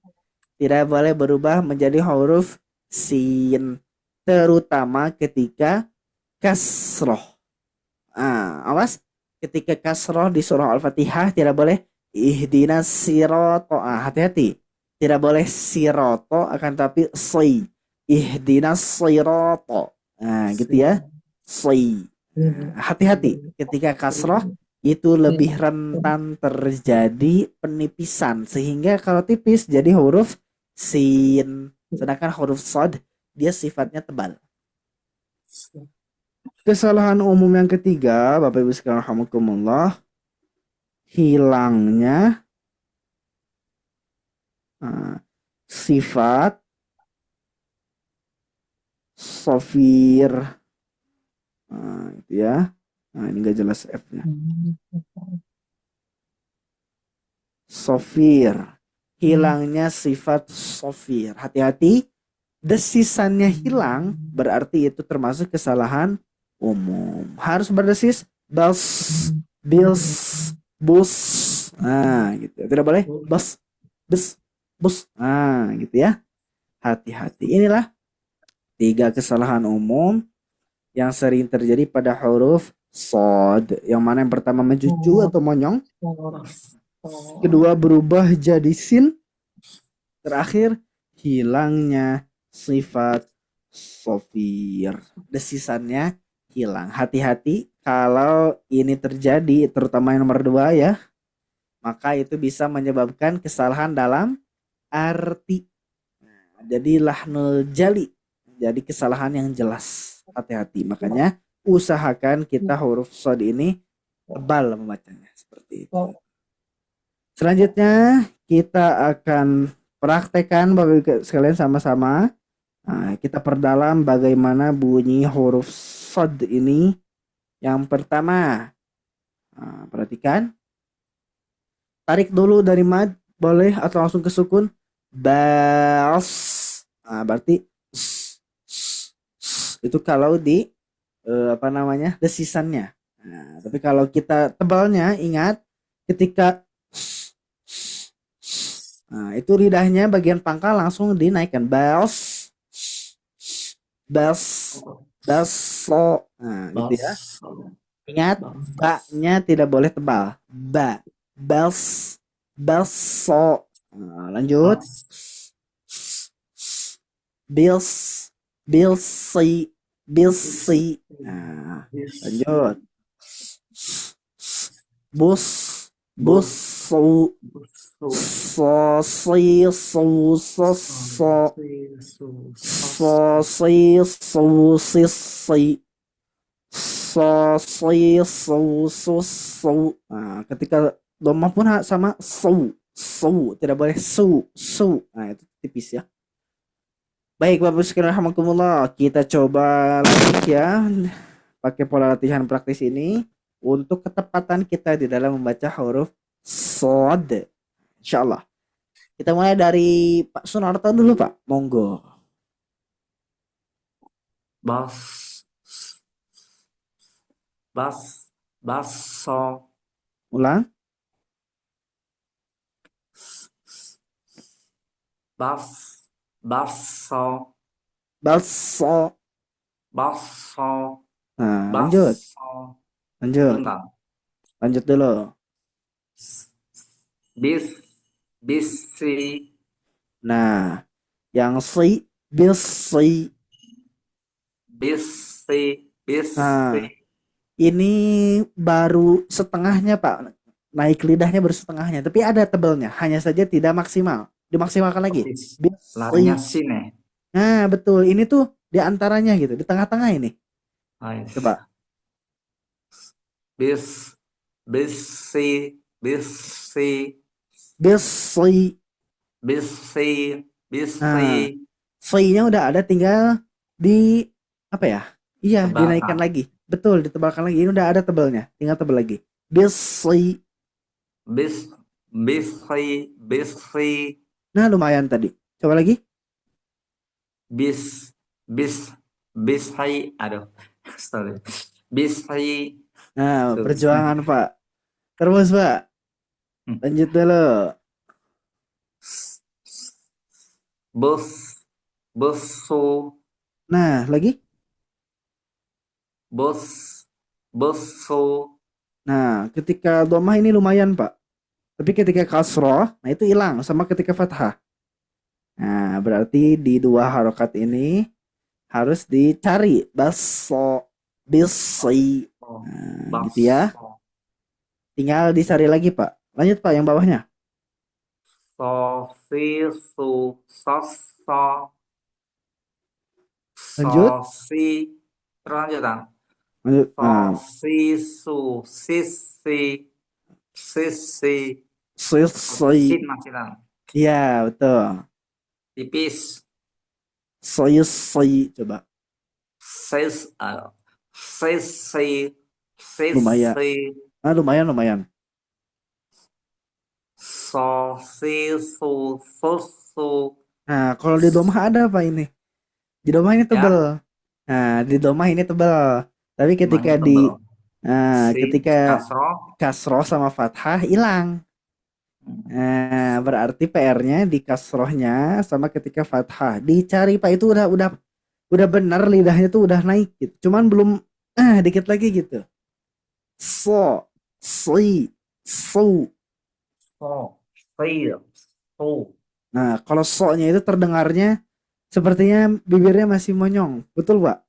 Tidak boleh berubah menjadi huruf sin, terutama ketika kasroh. Awas, ketika kasroh di surah Al-Fatihah tidak boleh ihdinas siroto. Hati-hati, tidak boleh siroto, akan tapi si, ihdinas siroto. Gitu ya, si. Hati-hati, ketika kasroh itu lebih rentan terjadi penipisan, sehingga kalau tipis jadi huruf sin. Sedangkan huruf sod dia sifatnya tebal. Kesalahan umum yang ketiga, Bapak Ibu sekalian rahimakumullah, hilangnya sifat sofir. Itu ya. Nah, ini enggak jelas F-nya. Sofir. Hilangnya sifat sofir. Hati-hati, desisannya hilang berarti itu termasuk kesalahan umum. Harus berdesis bas, bils, bus. Gitu. Tidak boleh bas, bus, bus. Gitu ya. Hati-hati. Inilah 3 kesalahan umum yang sering terjadi pada huruf sod. Yang mana yang pertama mencucu atau monyong. Kedua berubah jadi sin. Terakhir hilangnya sifat sofir. Desisannya hilang. Hati-hati kalau ini terjadi, terutama yang nomor 2 ya. Maka itu bisa menyebabkan kesalahan dalam arti. Jadi lahnul jali. Jadi kesalahan yang jelas. Hati-hati. Makanya usahakan kita huruf sod ini tebal membacanya. Seperti itu. Selanjutnya kita akan praktekkan Bapak Ibu sekalian sama-sama. Kita perdalam bagaimana bunyi huruf sod ini. Yang pertama, perhatikan. Tarik dulu dari mad, boleh, atau langsung ke sukun. Bas. Berarti itu kalau di desisannya. Tapi kalau kita tebalnya, ingat ketika itu lidahnya bagian pangkal langsung dinaikkan. Bas, bas, baso. Gitu ya. Ingat, ba-nya tidak boleh tebal. Ba, bas, baso. Lanjut. Bils, bilsi, bilsi. Lanjut. Bus, busu, sosi, suso, sosi, susisi, sosi, susu. Ketika doma pun sama su, tidak boleh su. Itu tipis ya. Baik Bapak sekalian rahimakumullah, kita coba lagi ya pakai pola latihan praktis ini untuk ketepatan kita di dalam membaca huruf sod. Insyaallah. Kita mulai dari Pak Sunarto dulu Pak, monggo. Bas, bas, Baso. Ulang. Bas. Baso. Balso. Baso. Nah, lanjut. Baso. Lanjut. Bentar. Lanjut dulu. Bis. Bisi. Nah, yang si, bisi. Bisi. Bisi. Nah, ini baru setengahnya, Pak. Naik lidahnya baru setengahnya, tapi ada tebelnya. Hanya saja tidak maksimal. Dimaksimalkan lagi. Bis. Larinya Bisi. sin ya. Nah, betul. Ini tuh di antaranya gitu, di tengah-tengah ini. Nice. Coba. Bis. Bisi. Bisi. Bisi. Bisi. Nah, Bisi. si-nya udah ada, tinggal di apa ya? Iya, dinaikkan Tebalkan. lagi. Betul, ditebalkan lagi. Ini udah ada tebelnya, tinggal tebel lagi. Bisi. Bis. Bisi. Bisi. Nah, lumayan tadi. Coba lagi. Bis. Bis. Bisi. Aduh. Sorry. Bisi. Nah, Susah. perjuangan, Pak. Terus, Pak. Lanjut dulu. Bus. Busu. Nah, lagi. Bus. Busu. Nah, ketika domah ini lumayan, Pak. Tapi ketika kasroh, nah itu hilang sama ketika fathah. Nah, berarti di dua harokat ini harus dicari baso, bisi. Nah, gitu ya. Baso. Tinggal dicari lagi, Pak. Lanjut, Pak, yang bawahnya. Sosi. Su. Soso. Lanjut. Sosi. Terus lanjutan. Lanjut. Nah, Sosi. Su. Sisi. Sisi. sisi. Sin masih lang. Iya, betul. Tipis. Sisi. Coba. Sis. Sisi. Lumayan. Sisi. Ah, lumayan, lumayan. Sosi. Su. Susu. Nah, kalau di domah ada apa ini? Di domah ini Ya. tebel. Nah, di domah ini tebel. Tapi ketika Rumahnya tebel. Sin. ketika Kasroh. kasroh sama fathah hilang. Nah, berarti PR-nya di kasrohnya sama ketika fathah. Dicari, Pak, itu udah benar, lidahnya tuh udah naik gitu. Cuman belum dikit lagi gitu. So, si, su. So. Si. Su. Nah, kalau so-nya itu terdengarnya sepertinya bibirnya masih monyong. Betul, Pak?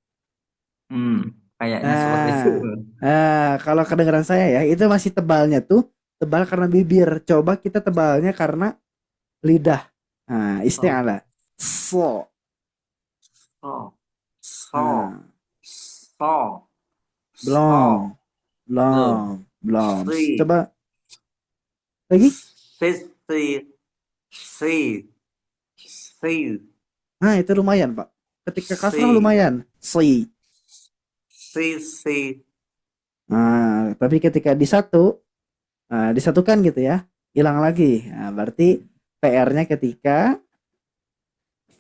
Kayaknya seperti itu. Nah, kalau kedengaran saya ya, itu masih tebalnya tuh tebal karena bibir. Coba kita tebalnya karena lidah. Nah, So. isti'ala. So. So. So. Nah, So. belum, So. belum, Belum. belum. Si. Coba lagi. Sisi. Si. Si. Nah, itu lumayan, Pak. Ketika kasrah Si. lumayan. Si. Si. Nah, tapi ketika disatukan gitu ya, hilang lagi. Nah, berarti PR-nya ketika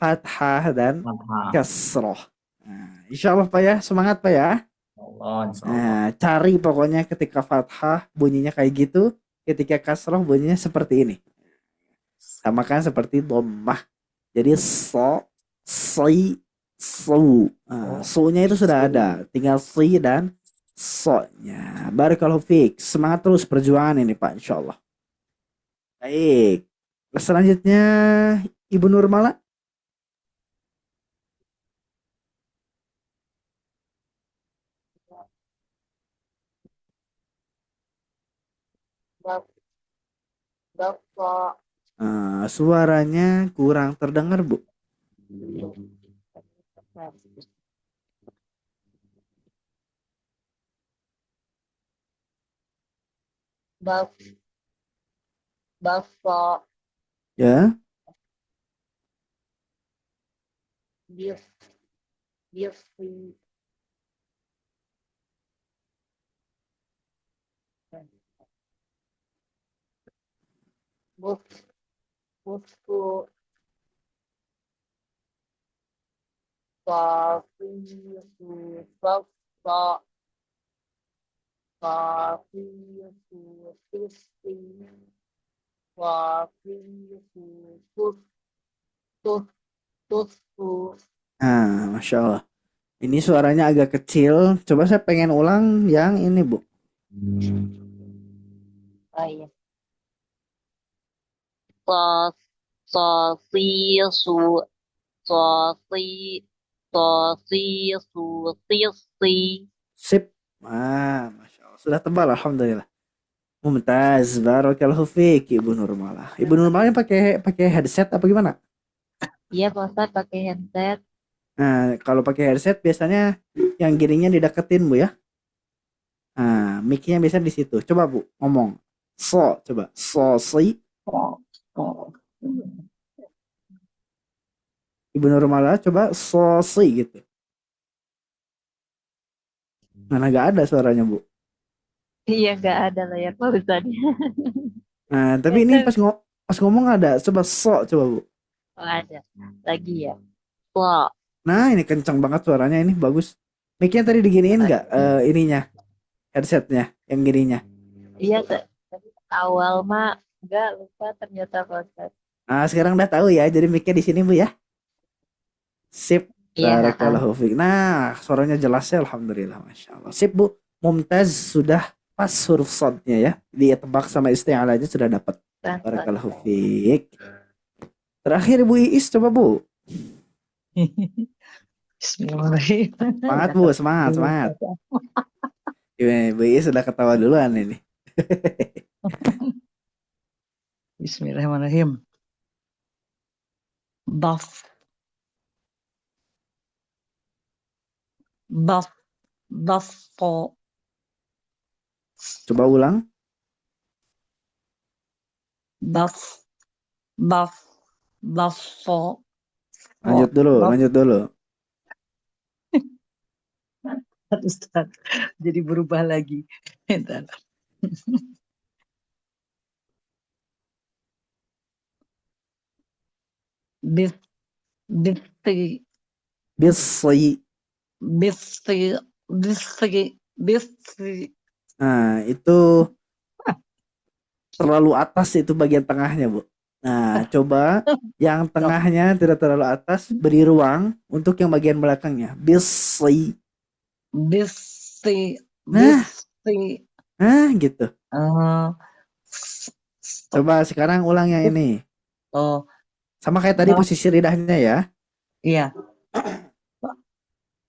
fathah dan Mantap. kasroh. Nah, insya Allah, Pak, ya, semangat, Pak, ya. Allah, insya Allah. Nah, cari pokoknya ketika fathah bunyinya kayak gitu, ketika kasroh bunyinya seperti ini. Samakan seperti dhammah. Jadi so, si, su. Nah, su-nya itu sudah ada, tinggal si dan so-nya. Barakallahu fiik. Semangat terus perjuangan ini, Pak, insya Allah. Baik. Selanjutnya Ibu Nurmala. Bapak. Suaranya kurang terdengar, Bu. Bapak. Ya. Bias. Bias. Bos. Bosku. Bapak. Bapak. fa fi fu tus fi wa fi fu tus tus tus fu. Nah, Masya Allah. Ini suaranya agak kecil. Coba saya pengen ulang yang ini, Bu. Oh iya. Fa fa fi su fa fi fa fi su fi fi. Sip. Masya Allah. Sudah tebal, Alhamdulillah. Mumtaz. Barakallahu fiik, Ibu Nurmalah. Ibu Nurmalah pakai pakai headset apa gimana? Iya Pak Ustadz pakai headset. Nah, kalau pakai headset biasanya yang gininya dideketin, Bu ya. Nah, mic-nya biasanya di situ. Coba, Bu, ngomong. Coba. Si. Po, po. Ibu Nurmalah coba si gitu. Mana nggak ada suaranya, Bu. Iya nggak ada layar Pak Ustadz. Nah, tapi ini pas ngomong ada. Coba coba, Bu. Oh ada. Lagi ya. Wa. Nah, ini kencang banget suaranya, ini bagus. Mic-nya tadi diginiin nggak ininya? Headsetnya yang gininya. Iya tadi awal mah nggak lupa ternyata Pak Ustadz. Nah, sekarang udah tahu ya. Jadi mic-nya di sini, Bu ya. Sip. Iya. Barakallahu fiik. Nah, suaranya jelas ya, alhamdulillah, Masya Allah. Sip, Bu. Mumtaz sudah pas huruf sodnya ya. Dia tebak sama isti'alanya sudah dapat. Barakallahu fiik. Terakhir Ibu Iis coba, Bu. Bismillahirrahmanirrahim. Semangat, Bu, semangat. Ibu Iis sudah ketawa duluan ini. Bismillahirrahmanirrahim. Baf. Baf. Bafo. Coba ulang. Baf. Baf. Bafo. Lanjut dulu. Ustaz, jadi berubah lagi. Bentar. Bisti. Bisi. Nah, itu terlalu atas itu bagian tengahnya, Bu. Nah, coba yang tengahnya tidak terlalu atas, beri ruang untuk yang bagian belakangnya. Bisi. Nah, gitu. Coba sekarang ulang yang ini. Oh, Sama kayak tadi posisi lidahnya ya. iya.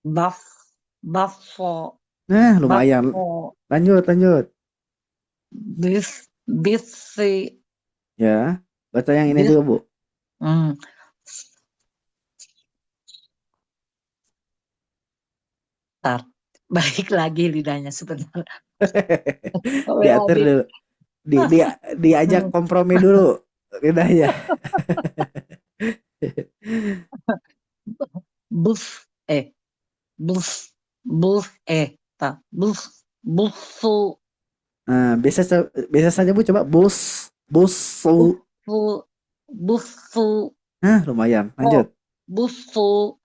Bafo. Nah, lumayan. Lanjut. Bisi. Ya, baca yang ini juga, Bu. Bentar. Baik lagi lidahnya sebentar. Diatur dulu. Diajak kompromi dulu lidahnya. Busu. Nah, biasa saja Bu, coba busu. Nah, lumayan. Lanjut. Busu.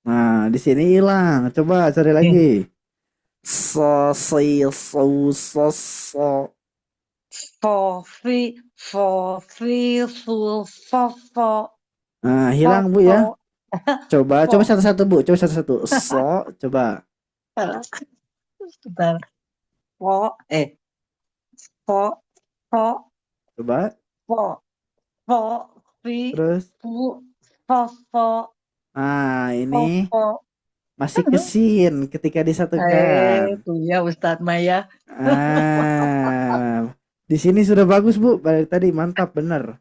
Nah, di sini hilang. Coba cari lagi. Nah, hilang Bu ya. Coba satu-satu Bu. Coba satu-satu. Coba. Sebentar. Coba. Terus. Nah, ini masih kesin ketika disatukan. Itu ya Ustadz Maya. Di sini sudah bagus Bu. Balik tadi mantap bener.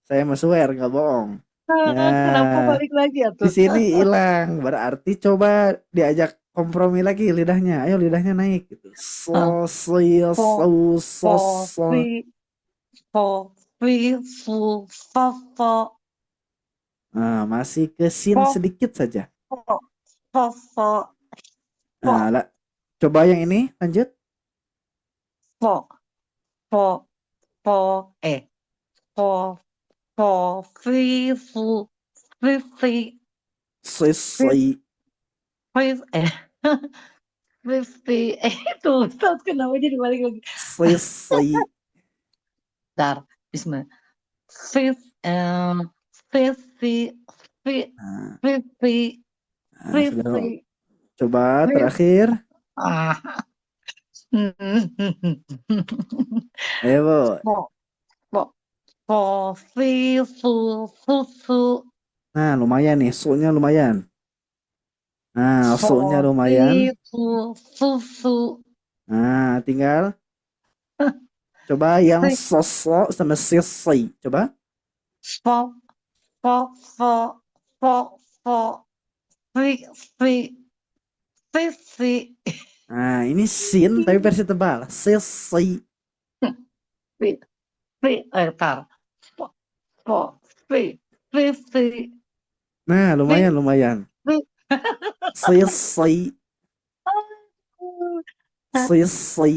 Saya mau swear nggak bohong. Kenapa balik lagi ya tuh? Di sini hilang. Berarti coba diajak kompromi lagi lidahnya. Ayo lidahnya naik gitu. Nah, masih kesin sedikit saja. Nah, coba yang ini lanjut. Fif Fifty itu Ustaz kenapa jadi balik lagi? Sisi. Bentar, bismillah. Fif Fifty Nah, Fifty sudah. Fifty Coba Fif terakhir. ah. Ayo, Bu. Fo fo fo fi fu Nah, lumayan nih. Su-nya lumayan. Nah, fo su-nya fi lumayan. fu Nah, tinggal coba yang fi sosok sama sisi. Coba. fo fo fo fo fo fi fi fi Nah, ini sin tapi versi tebal. Sisi. fi bentar. Fo fo fi fi Nah, lumayan, lumayan. fi Sisi. Sisi.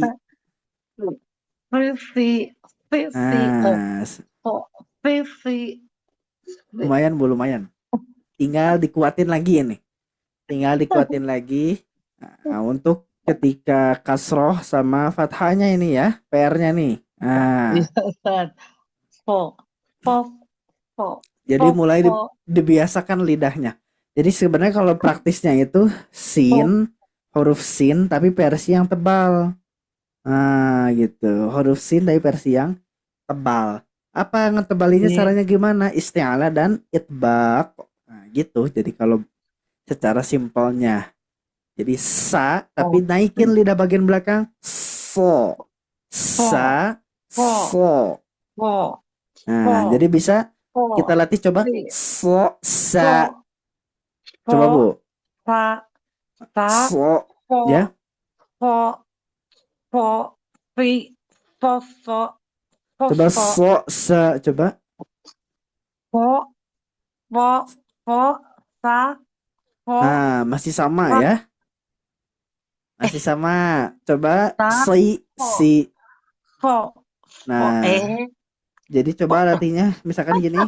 Fifi, Nah, Fifi, lumayan, Bu, lumayan. Tinggal dikuatin lagi ini. Tinggal dikuatin lagi. Nah, untuk ketika kasroh sama fathahnya ini ya, PR-nya nih. Nah, Po, po, po, jadi po, mulai po, dibiasakan lidahnya. Jadi sebenarnya kalau praktisnya itu sin, huruf sin tapi versi yang tebal. Nah, gitu. Huruf sin tapi versi yang tebal. Apa ngetebalinnya caranya gimana? Isti'alah dan itbaq. Nah, gitu. Jadi kalau secara simpelnya. Jadi sa tapi naikin lidah bagian belakang so. Sa so. po, Nah, jadi bisa kita latih coba so sa. Coba, Bu. sa, So po, ya. po, po, fi, po, Coba so sa coba. po, po, sa, po, Nah, masih sama ya. Masih sama. Coba si. po, Nah, jadi coba latihnya misalkan gini.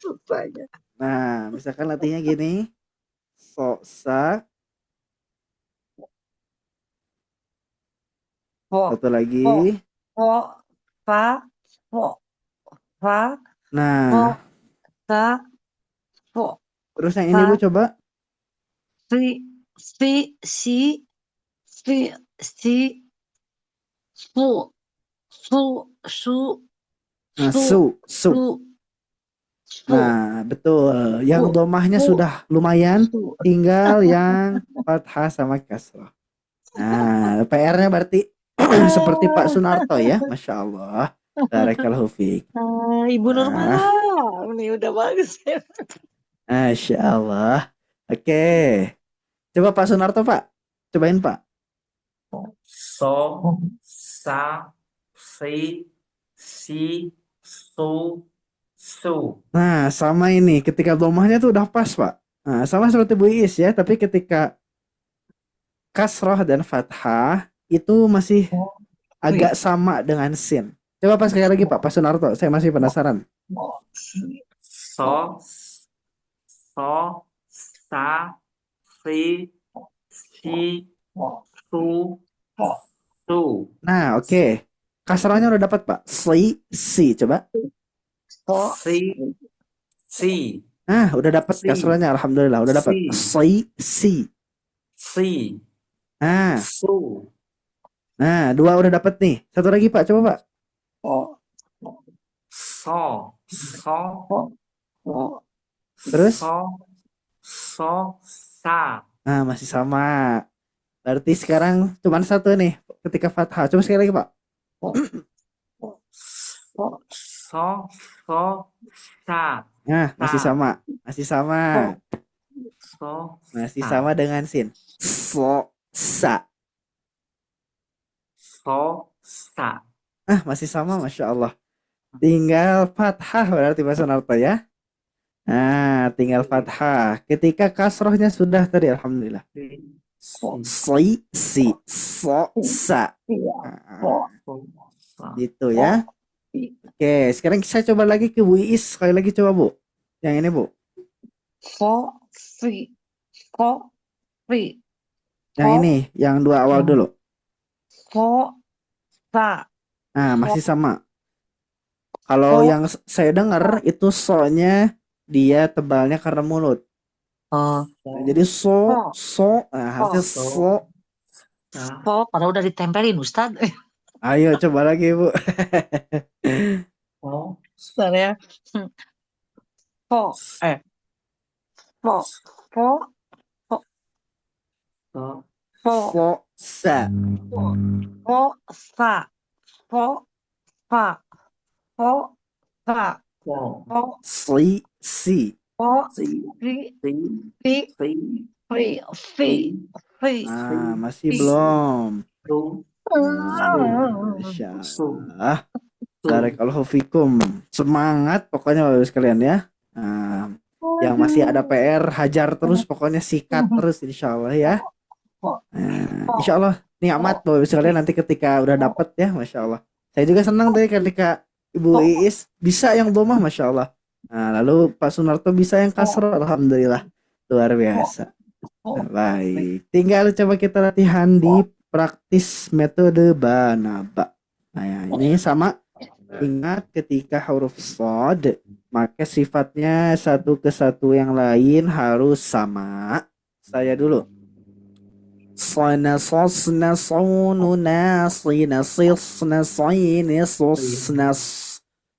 Susahnya. Nah, misalkan latihnya gini. So sa. Po, Satu lagi. po, fa, po, fa, po, Nah, sa, po, terus yang ini Bu coba. si, si, su, su, Nah, su, su. Nah, betul. Yang domahnya sudah lumayan, tinggal yang fathah sama kasrah. Nah, PR-nya berarti seperti Pak Sunarto ya, Masya Allah. Barakallahu fiik. Ibu Nurmala, ini udah bagus ya. Masya Allah. Oke. Coba Pak Sunarto, Pak. Cobain, Pak. So, sa, si, su, su. Nah, sama ini. Ketika domahnya tuh udah pas, Pak. Nah, sama seperti Bu Iis ya, tapi ketika kasroh dan fathah itu masih agak sama dengan sin. Coba pas sekali lagi Pak Sunarto, saya masih penasaran. So, sa, si, su, su. Nah, oke. Kasrohnya udah dapat Pak. Si, coba. Si. Nah, udah dapat kasrohnya, alhamdulillah, udah dapat. Si. Nah, Su. nah, dua udah dapat nih. Satu lagi Pak, coba Pak. So. Terus? Sa. Nah, masih sama. Berarti sekarang cuma satu nih ketika fathah. Coba sekali lagi Pak. So, sa. Nah, masih sama. Masih sama. So, Masih sa. sama dengan sin. So, sa. So, sa. Ah, masih sama, Masya Allah. Tinggal fathah berarti Pak Sunarto ya. Nah, tinggal fathah. Ketika kasrohnya sudah tadi, alhamdulillah. Si, so, sa. Nah, gitu ya. Oke, sekarang saya coba lagi ke Bu Iis. Sekali lagi coba Bu. Yang ini Bu. fi, ko, fi, Yang ko, ini, yang dua awal yang dulu. ko, sa, Nah, ko, masih sama. Kalau ko, yang saya dengar itu so-nya dia tebalnya karena mulut. oh, Nah, jadi ko, nah ko, harusnya So, so. sa, ko, padahal udah ditempelin Ustaz. Ayo coba lagi, Bu. so, Bentar ya. Ko, ko, ko, ko, so, ko, So, sa. ko, ko, sa, ko, fa, ko, sa, so, ko, Si. ko, si, fi, si, fi, si, fi, fi, si, fi, Nah, si, masih fi. belum. su, Nah, su, Masya su, Allah. su. Barakallahu fikum. Semangat pokoknya Bapak sekalian ya. Nah, yang masih ada Aduh. PR, hajar terus pokoknya sikat terus insya Allah ya. Ko, Nah, ko, insya Allah nikmat ko, Bapak fi, sekalian nanti ketika udah ko, dapet ya, Masya Allah. Saya juga senang deh ketika Ibu ko, Iis bisa yang domah, Masya Allah. Nah, lalu Pak Sunarto bisa yang ko, kasro, Alhamdulillah. Luar ko, biasa. ko, fi. Baik, tinggal coba kita latihan di praktis metode Banaba. Nah, ya, ini sama. Ingat ketika huruf sod, maka sifatnya satu ke satu yang lain harus sama. Saya dulu. Sona sosna sonuna sina sisna sini sosna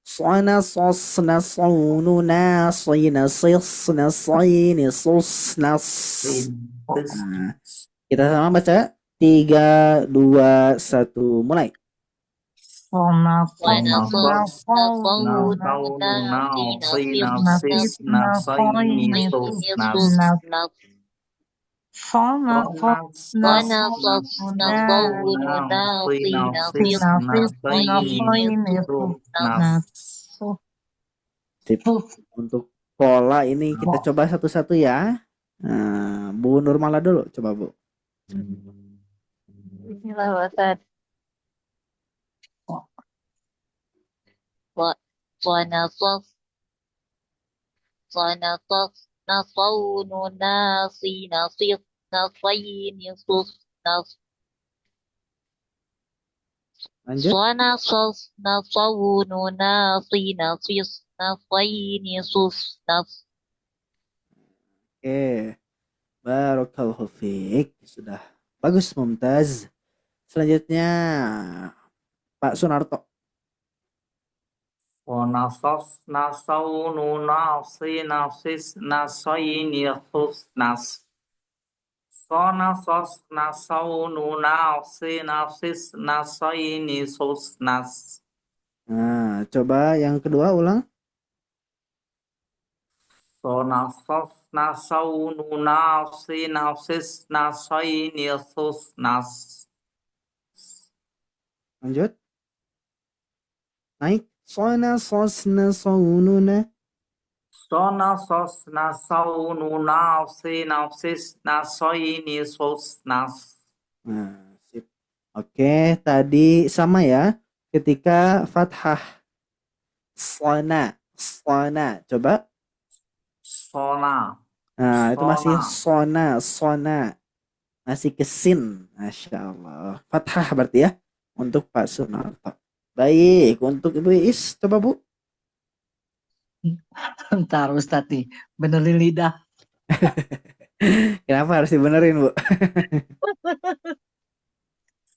sona sosna sonuna sina sisna sini sosna. Sin, tis, Nah, kita sama baca. 3, 2, 1, mulai. Sona, sona, sona, sos, na, sona, sau, nu, na, si, na, nasis, sis, na, sai, ni, sus, nas. nas, sona, Sona, na, sos, na, na, sau, na, si, na, sis, na, nasis, sai, ni, sus, nas. nas, Sip. Untuk pola ini kita coba satu-satu ya. Nah, Bu Nurmala dulu, coba Bu. Bismillah Ustaz. Sona sos nasawnu nasi nasis nasaini sus nas Lanjut. Sona sos nasawnu nasi nasis nasaini sus nas. Oke. Barakallahu fiik. Sudah bagus, Mumtaz. Selanjutnya Pak Sunarto. Sona, sos, na, sau, nu, na, si, na, sis, na, sai, ni, sus, nas. Sona, sos, na, sau, nu, na, si, na, sis, na, sai, ni, sus, nas. Nah, coba yang kedua ulang. Sona, sos, na, sau, nu, na, si, na, sis, na, sai, ni, sus, nas. Lanjut. Naik. Sona sosna sonuna. Sona, sos, na, sau, nu, na, si, na, sis, na, sai, ni, sus, nas. Nah, sip. Oke, tadi sama ya. Ketika fathah. Sona. Sona. Coba. Sona, Nah, itu masih sona. sona. Masih kesin. Masya Allah. Fathah berarti ya. Untuk Pak Sunarto. Baik. Untuk Ibu Is. Coba Bu. Ntar Ustaz nih, benerin lidah. Kenapa harus dibenerin Bu?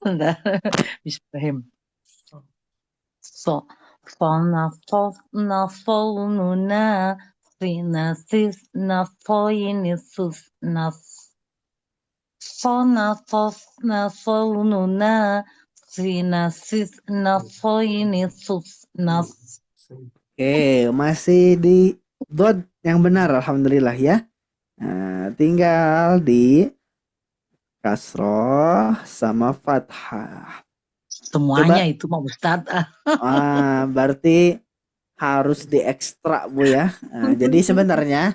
Bentar. Bismillahirrahmanirrahim. So, sona, nuna, sinasis, nasoini, sus, nas. Sona, nuna, sinasis, nasoini, sus, nas. Oke, masih di dot yang benar alhamdulillah ya. Nah, tinggal di kasroh sama fathah. Semuanya Coba. itu mah Ustaz. Berarti harus diekstra Bu ya. Nah, jadi sebenarnya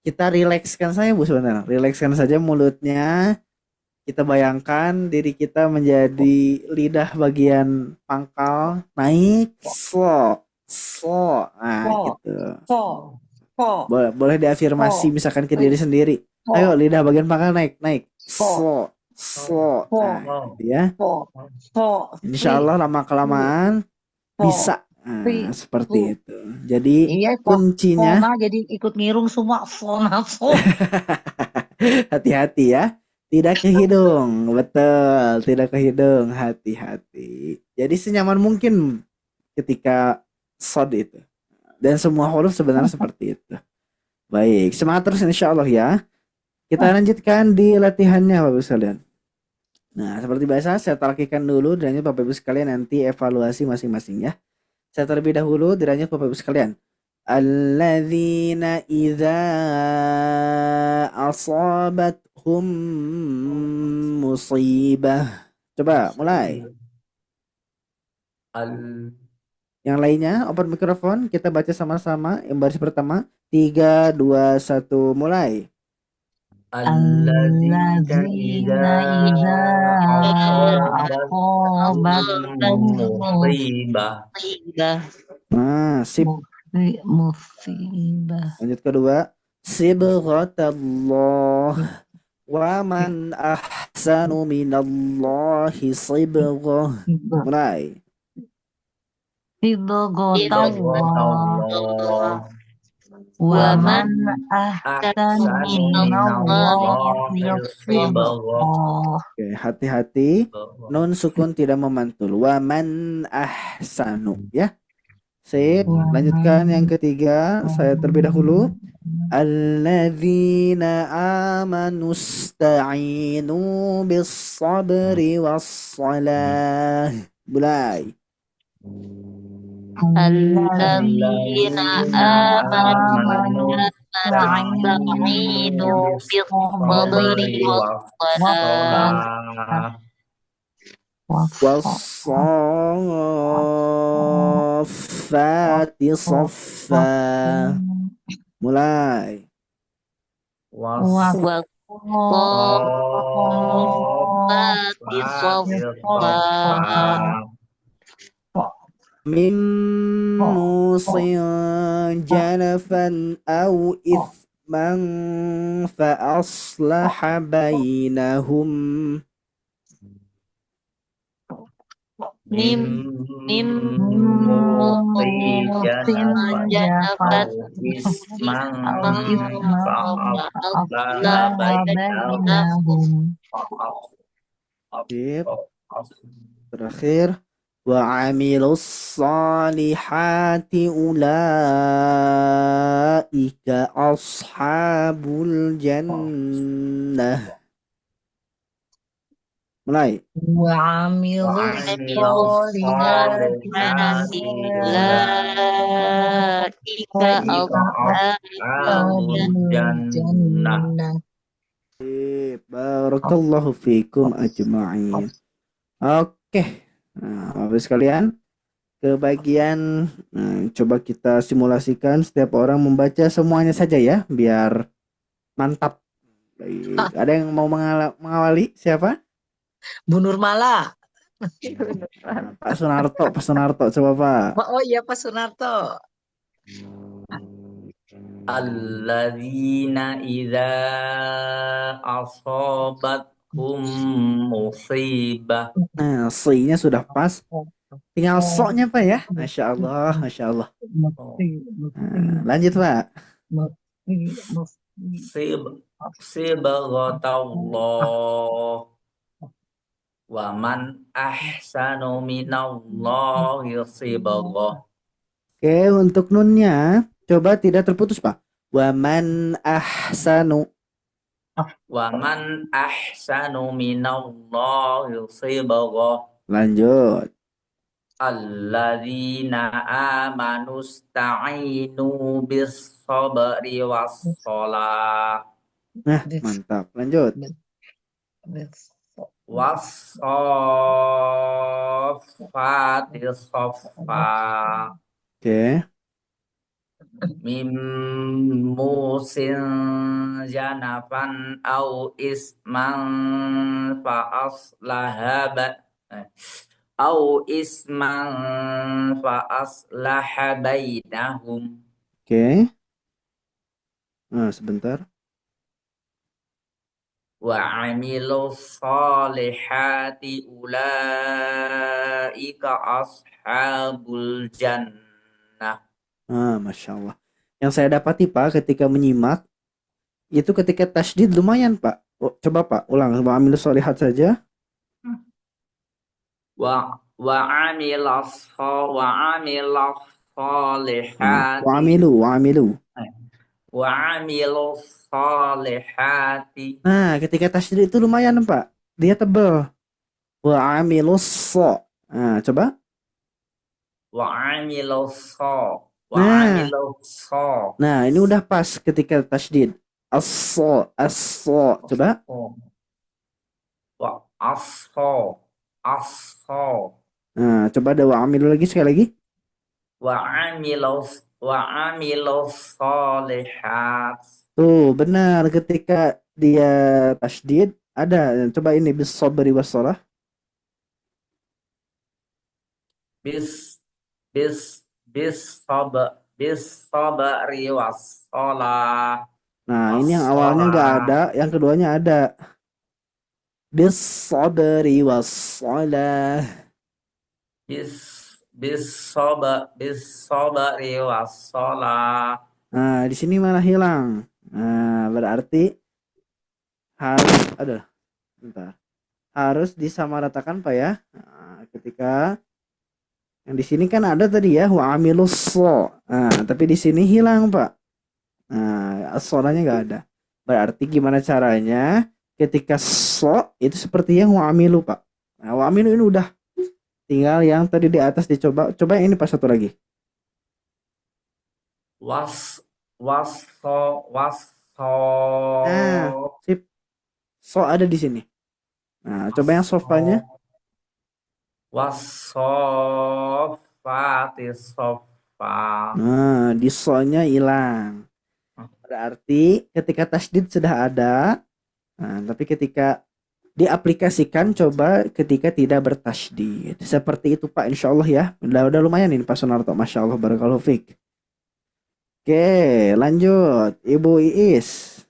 kita rilekskan saja Bu sebenarnya. Rilekskan saja mulutnya. Kita bayangkan diri kita menjadi lidah bagian pangkal naik so. Nah, So, gitu. so, Po. Boleh diafirmasi Po. misalkan ke diri sendiri. Ayo Po. lidah bagian pangkal naik. Po. So. Po. Nah, gitu ya. Po. Po. Insya Allah lama kelamaan Po. bisa. Pi. Seperti Pu. itu. Jadi Iya, kuncinya Fona jadi ikut ngirung semua. Fona, fo. hati-hati ya. Tidak ke hidung. Betul, tidak ke hidung. Hati-hati. Jadi senyaman mungkin ketika sod itu. Dan semua huruf sebenarnya seperti itu. Baik, semangat terus insya Allah ya. Kita lanjutkan di latihannya Bapak Ibu sekalian. Nah, seperti biasa saya tarkikan dulu dan Bapak Ibu sekalian nanti evaluasi masing-masing ya. Saya terlebih dahulu diranya Bapak Ibu sekalian. Alladzina idza asabathum musibah. Coba mulai. Yang lainnya open mikrofon, kita baca sama-sama yang baris pertama. 3 2 1 mulai. Alladzina idza asabathum musibah. Nah, sip. Musibah. Lanjut kedua. Sibghatallah. Wa man ahsanu minallahi sibghah. Mulai. Sibghatallah. Wa man ahsanu minallahi sibghah. Oke, hati-hati. Nun sukun tidak memantul. Wa man ahsanu ya. Sip. Lanjutkan yang ketiga. Saya terlebih dahulu. Alladzina amanu sta'inu bis sabri was salah. Mulai. Alladzina amanu wasta'inu bis-sabri was-salah. Was-saffati saffa. Mulai. Was-saffati saffa. Min musin janafan au ithman fa aslaha bainahum. Mim janafat isman fa'aslah bainahum. Terakhir. Wa amilus salihati ulaika ashabul jannah. Mulai. Wa amilus solihati ulaika ashabul jannah. Barakallahu fikum ajma'in. Oke. Nah, Bapak sekalian, ke bagian coba kita simulasikan setiap orang membaca semuanya saja ya, biar mantap. Baik. Ada yang mau mengawali? Siapa? Bu Nurmala. Pak Sunarto, coba Pak. Oh iya Pak Sunarto. Alladzina idza asabathum musibah. Nah, si-nya sudah pas. Tinggal so-nya Pak ya. Masya Allah, Masya Allah. Nah, lanjut Pak. Sibghatallah. Wa man ahsanu minallahi sibghah. Oke, untuk nunnya coba tidak terputus Pak. Wa man ahsanu. Wa man ahsanu minallahi sibghah. Lanjut. Alladzina amanu sta'inu bis sabri was shalah. Nah, mantap. Lanjut. Was-saffati saffa. Oke. Mim musin janafan au isman fa aslaha au isman fa aslaha bainahum. Oke. Nah, sebentar. Wa amilus solihati ulaika ashabul jannah. Masya Allah. Yang saya dapati Pak ketika menyimak itu ketika tasydid lumayan Pak. Coba Pak ulang wa amilus sholihat saja. Wa amilas Wa solihati amilu wa amilu. wa amilus solihati Nah, ketika tasydid itu lumayan Pak. Dia tebel. Wa amilus so. Nah, coba. wa amilus so wa Nah, amilus so nah ini udah pas ketika tasydid. As-so, as-so. Coba. wa aso aso Nah, coba ada wa amilu lagi sekali lagi. wa amilus solihat. Tuh, benar ketika dia tasydid ada. Coba ini bis sabri wassalah. bis bis bis sabari wassalah. Nah, ini yang awalnya nggak ada, yang keduanya ada. Bis sabri wassalah. bis sabari wassalah. Nah, di sini malah hilang. Nah, berarti harus bentar. Harus disamaratakan Pak ya. Nah, ketika yang di sini kan ada tadi ya wa amilus so. Nah, tapi di sini hilang Pak. Nah, as-solahnya nggak ada. Berarti gimana caranya ketika so itu seperti yang wa amilu Pak. Nah, wa amilu ini udah tinggal yang tadi di atas dicoba. Coba yang ini Pak satu lagi. Wasso Nah, sip. So ada di sini. Nah, coba yang sofanya. wassofati sofa. Nah, di so-nya hilang. Berarti ketika tasydid sudah ada. Nah, tapi ketika diaplikasikan coba ketika tidak bertasydid. Seperti itu Pak, insya Allah ya. Udah lumayan ini Pak Sunarto. Masya Allah, barakallahu fiik. Oke, lanjut. Ibu Iis.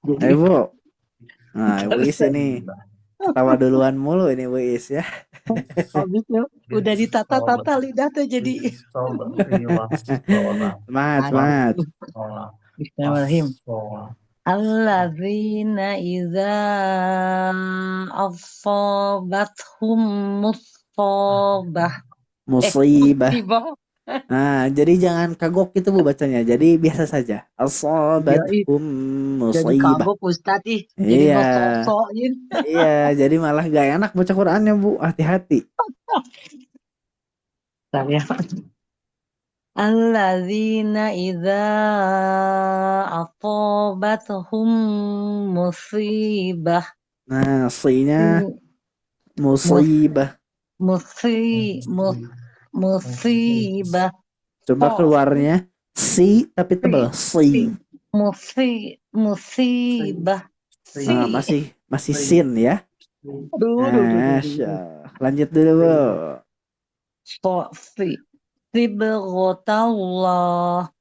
Jadi Bu. Nah, Ibu Iis ini ketawa duluan mulu ini Ibu Iis ya. habisnya udah ditata-tata lidah tuh jadi. Semangat. Bismillahirrahmanirrahim. Alladzina idza asabathum musibah. Musibah. Musibah. Nah, jadi jangan kagok gitu Bu bacanya. Jadi biasa saja. Asabathum Jadi musibah. kagok Ustaz ih. Jadi Iya. ngesok-sokin. Iya, jadi malah gak enak baca Qur'annya Bu. Hati-hati. Saya alladzina idza asabathum musibah. Nah, si-nya musibah. Musibah. Coba keluarnya si tapi tebal. Si. Musibah. Nah, masih sin ya. Masya. Lanjut dulu Bu. Sibghatallah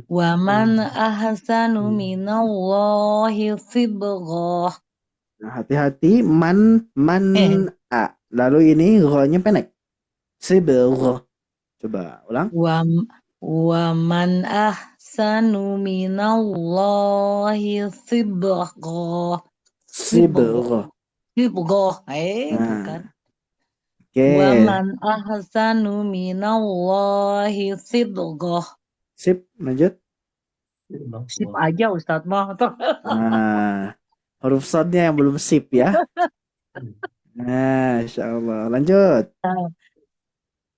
wa man ahsanu minallahi sibghah. Nah, hati-hati man a. Lalu ini gho-nya pendek. Sibghah. Coba ulang. Wa man ahsanu minallahi sibghah. Sibghah. Bukan. Oke. Wa man ahsanu minallahi sibghah. Sip, lanjut. Sip aja Ustadz mah. Nah, huruf shadnya yang belum sip ya. Nah, insya Allah. Lanjut.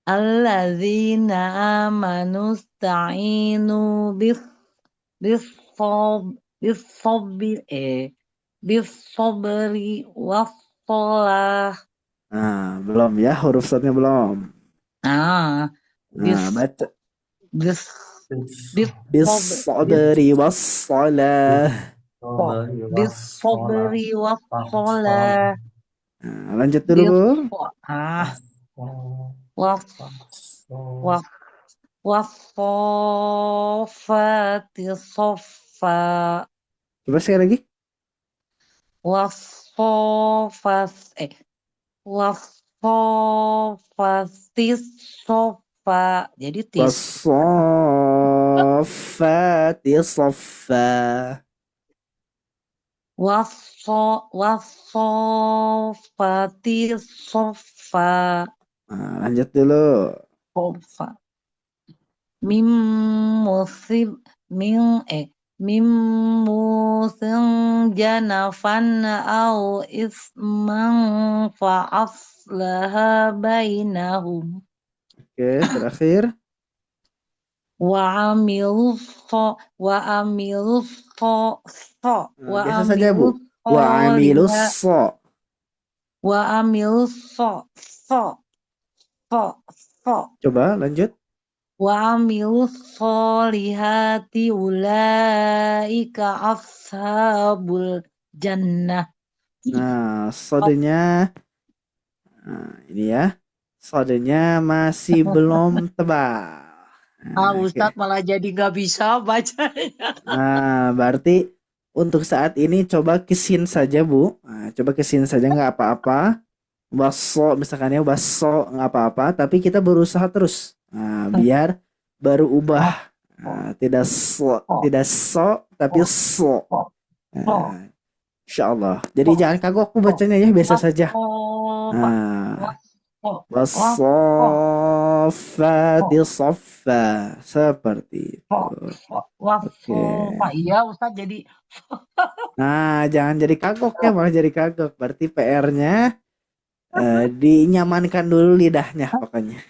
Alladzina amanu sta'inu bis-sabri was-shalah. Nah, belum ya, huruf shadnya belum. Nah, baca. bis-sabri was-shalah. bis-sabri was-shalah. Nah, lanjut dulu Bu. wassafati soffa, Coba sekali lagi. wassafas wassafati soffa. Jadi Wassafati soffa. wassafati soffa. Nah, lanjut dulu. Soffa. Mim musib mim musim janafan au isman fa'aslaha bainahum Oke, terakhir. wa amilus so wa amilus so so Nah, wa biasa saja, Bu. amilus Wa amilus soliha so. wa amilus so so so so Coba lanjut. wa amilus solihati ulaika ashabul jannah. Nah, sodenya. Nah, ini ya. Sodenya masih belum tebal. Nah, oke. Ustadz malah jadi nggak bisa bacanya. Nah, berarti untuk saat ini coba kesin saja, Bu. Nah, coba kesin saja nggak apa-apa. Baso misalkan ya, baso nggak apa-apa. Tapi kita berusaha terus. Nah, biar baru ubah. Nah, tidak so, tapi so. Nah, Insya Allah. Jadi jangan kagok aku bacanya ya, biasa saja. Nah, wassafati saffa. Seperti itu. Oke. Iya Ustadz jadi Nah, jangan jadi kagok ya, malah jadi kagok. Berarti PR-nya dinyamankan dulu lidahnya pokoknya.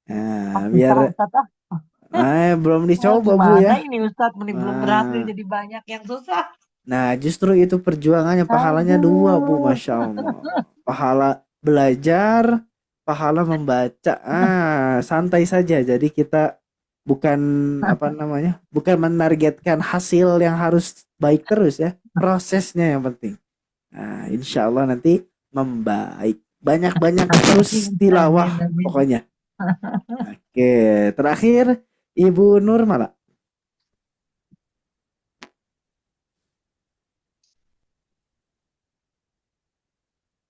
Nah, biar belum dicoba, Bu gimana ya. ini Ustadz belum berhasil jadi banyak yang susah. Nah, justru itu perjuangannya, pahalanya dua, Bu, Masya Allah. Pahala belajar, pahala membaca. Santai saja. Jadi kita bukan bukan menargetkan hasil yang harus baik terus ya. Prosesnya yang penting. Nah, insya Allah nanti membaik. Banyak-banyak terus tilawah pokoknya. Oke, terakhir Ibu Nurmala.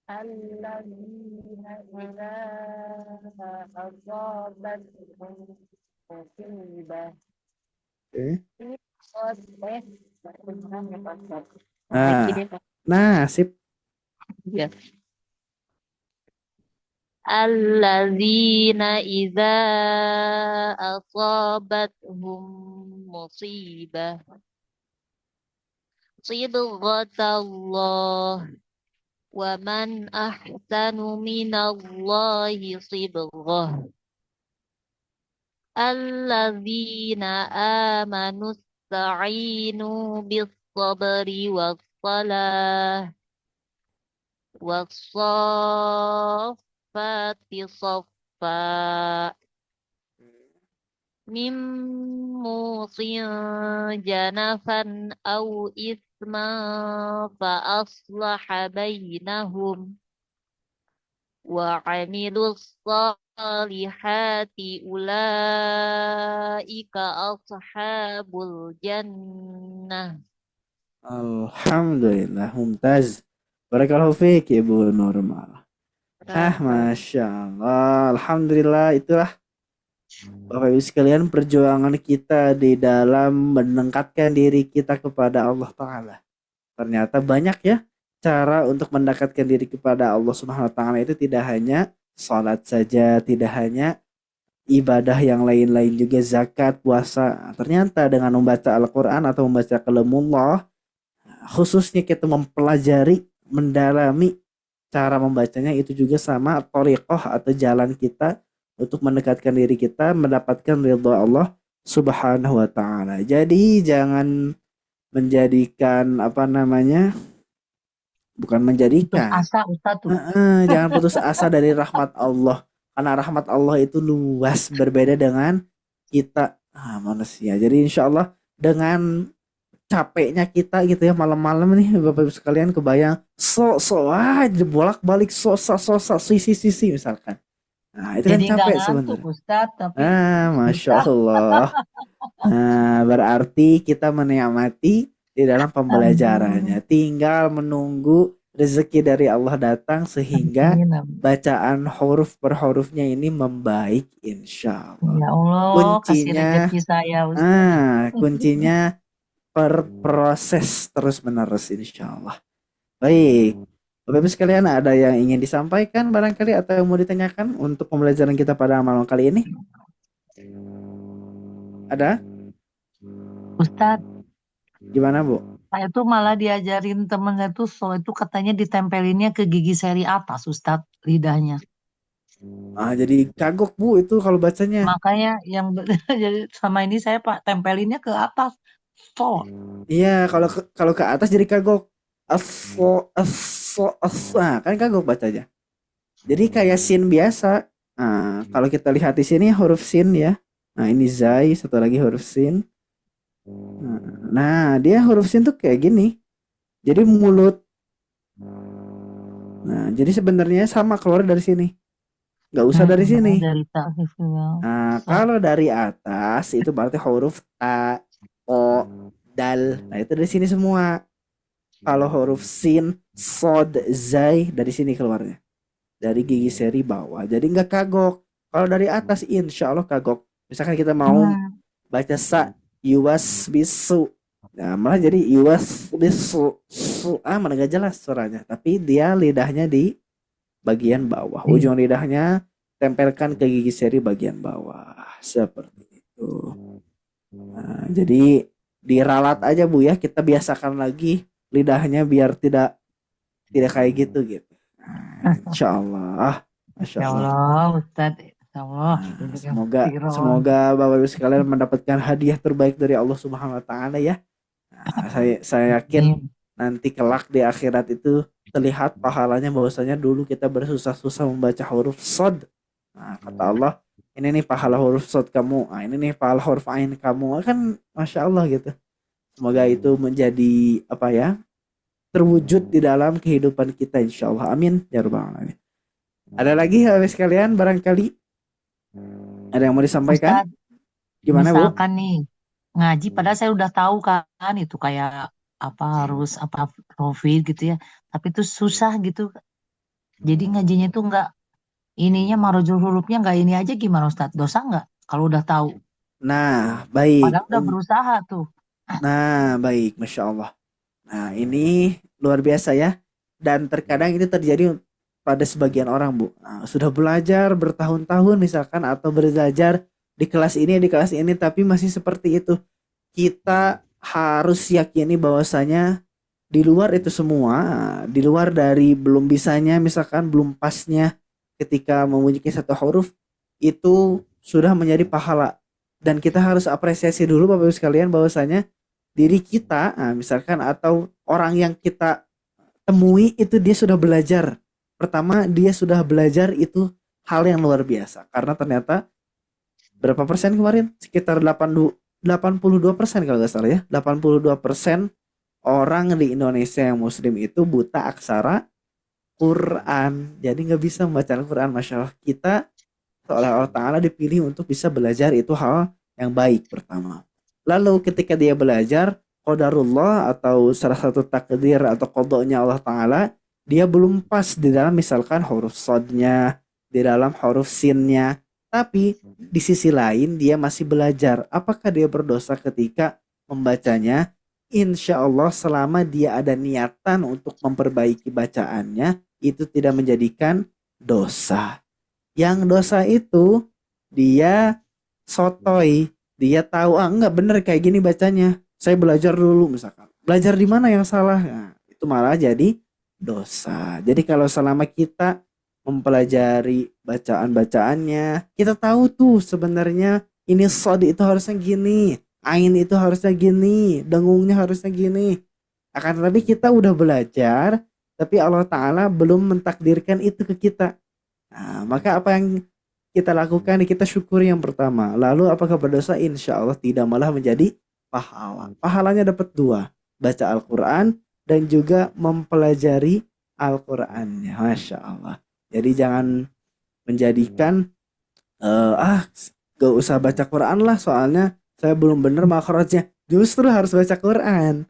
Alladzina idza asabatuhum musibah. Sip. Ya. Alladzina idza asabathum musibah sibghatallah wa man ahsanu minallahi sibghah alladzina amanu ista'inu bis-sabri was-salah was-saffati saffa mim musin janafan au isma fa aslaha bainahum wa amilus salihati ulaika ashabul jannah. Alhamdulillah, mumtaz. Barakallahu fiik Ibu Nurmala. Masya Allah. Alhamdulillah, itulah Bapak Ibu sekalian perjuangan kita di dalam mendekatkan diri kita kepada Allah Ta'ala. Ternyata banyak ya cara untuk mendekatkan diri kepada Allah Subhanahu Wa Ta'ala, itu tidak hanya sholat saja, tidak hanya ibadah yang lain-lain, juga zakat, puasa. Ternyata dengan membaca Al-Quran atau membaca kalamullah, khususnya kita mempelajari, mendalami cara membacanya, itu juga sama thariqah atau jalan kita untuk mendekatkan diri kita mendapatkan ridha Allah Subhanahu wa Ta'ala. Jadi jangan menjadikan bukan menjadikan asa Ustadz. Jangan putus asa dari rahmat Allah, karena rahmat Allah itu luas, berbeda dengan kita manusia. Jadi insya Allah dengan capeknya kita gitu ya, malam-malam nih Bapak Ibu sekalian, kebayang aja bolak-balik sisi misalkan. Nah, itu kan Jadi nggak capek ngantuk sebenarnya. Ustadz, tapi Masya bisa. Allah. Nah, berarti kita menikmati di dalam pembelajarannya. Amin. Tinggal menunggu rezeki dari Allah datang sehingga Amin, amin. bacaan huruf per hurufnya ini membaik insya Allah. Ya Allah, kasih Kuncinya, rezeki saya Ustadz. kuncinya berproses terus menerus insya Allah. Baik. Bapak Ibu sekalian, ada yang ingin disampaikan barangkali atau yang mau ditanyakan untuk pembelajaran kita pada malam kali ini? Ada? Ustadz, Gimana, Bu? saya tuh malah diajarin temen saya tuh so itu katanya ditempelinnya ke gigi seri atas Ustadz lidahnya. Jadi kagok, Bu, itu kalau bacanya. Makanya yang jadi sama ini saya Pak tempelinnya ke atas. So, Iya, kalau ke atas jadi kagok. Kan kagok bacanya. Jadi kayak sin biasa. Nah, kalau kita lihat di sini huruf sin ya. Nah, ini zai, satu lagi huruf sin. Nah, dia huruf sin tuh kayak gini. Jadi mulut. Nah, jadi sebenarnya sama keluar dari sini. Nggak usah dari sini. dari ta'rif ya. Nah, So, kalau dari atas itu berarti huruf ta, o, dal. Nah, itu dari sini semua. Kalau huruf sin, sod, zai dari sini keluarnya. Dari gigi seri bawah. Jadi nggak kagok. Kalau dari atas insya Allah kagok. Misalkan kita mau baca sa, yuwas bisu. Nah, malah jadi yuwas bisu. Mana nggak jelas suaranya. Tapi dia lidahnya di bagian bawah. Ujung lidahnya tempelkan ke gigi seri bagian bawah. Seperti itu. Nah, jadi diralat aja Bu ya. Kita biasakan lagi lidahnya biar tidak kayak gitu. Insya Allah. Masya ya Allah. Allah Ustadz, ya Allah. Semoga Bapak Ibu sekalian mendapatkan hadiah terbaik dari Allah Subhanahu Wa Taala ya. Nah, saya yakin nanti kelak di akhirat itu terlihat pahalanya bahwasanya dulu kita bersusah-susah membaca huruf sod. Nah, kata Allah, ini nih pahala huruf sod kamu. Nah, ini nih pahala huruf ain kamu. Kan Masya Allah gitu. Semoga itu menjadi terwujud di dalam kehidupan kita insya Allah. Amin ya rabbal alamin. Ada lagi habis kalian barangkali ada yang mau disampaikan? Ustadz, Gimana Bu? misalkan nih ngaji padahal saya udah tahu kan itu kayak harus profit gitu ya, tapi itu susah gitu. Jadi ngajinya itu nggak ininya marojul hurufnya nggak ini aja, gimana Ustadz? Dosa nggak kalau udah tahu? Nah, baik. Padahal udah berusaha tuh. Nah, baik, Masya Allah. Nah, ini luar biasa ya. Dan terkadang ini terjadi pada sebagian orang, Bu. Nah, sudah belajar bertahun-tahun misalkan atau belajar di kelas ini, tapi masih seperti itu. Kita harus yakini bahwasanya di luar itu semua, di luar dari belum bisanya, misalkan belum pasnya ketika membunyikan satu huruf, itu sudah menjadi pahala. Dan kita harus apresiasi dulu Bapak Ibu sekalian bahwasanya diri kita, misalkan atau orang yang kita temui itu dia sudah belajar. Pertama dia sudah belajar itu hal yang luar biasa. Karena ternyata berapa persen kemarin? Sekitar 82% kalau nggak salah ya. 82% orang di Indonesia yang muslim itu buta aksara Quran. Jadi nggak bisa membaca Al-Quran. Masya Allah, kita oleh Allah Ta'ala dipilih untuk bisa belajar, itu hal yang baik pertama. Lalu ketika dia belajar, qadarullah atau salah satu takdir atau qadanya Allah Ta'ala, dia belum pas di dalam misalkan huruf sodnya, di dalam huruf sinnya. Tapi di sisi lain dia masih belajar. Apakah dia berdosa ketika membacanya? Insya Allah selama dia ada niatan untuk memperbaiki bacaannya, itu tidak menjadikan dosa. Yang dosa itu dia sotoy, dia tahu enggak bener kayak gini bacanya. Saya belajar dulu misalkan. Belajar di mana yang salah? Nah, itu malah jadi dosa. Jadi kalau selama kita mempelajari bacaan-bacaannya, kita tahu tuh sebenarnya ini sod itu harusnya gini, ain itu harusnya gini, dengungnya harusnya gini. Akan tetapi kita udah belajar, tapi Allah Ta'ala belum mentakdirkan itu ke kita. Nah, maka apa yang kita lakukan, kita syukuri yang pertama. Lalu apakah berdosa? Insya Allah tidak, malah menjadi pahala. Pahalanya dapat 2, baca Al-Quran dan juga mempelajari Al-Qurannya. Masya Allah. Jadi jangan menjadikan gak usah baca Quran lah, soalnya saya belum bener makhrajnya. Justru harus baca Quran.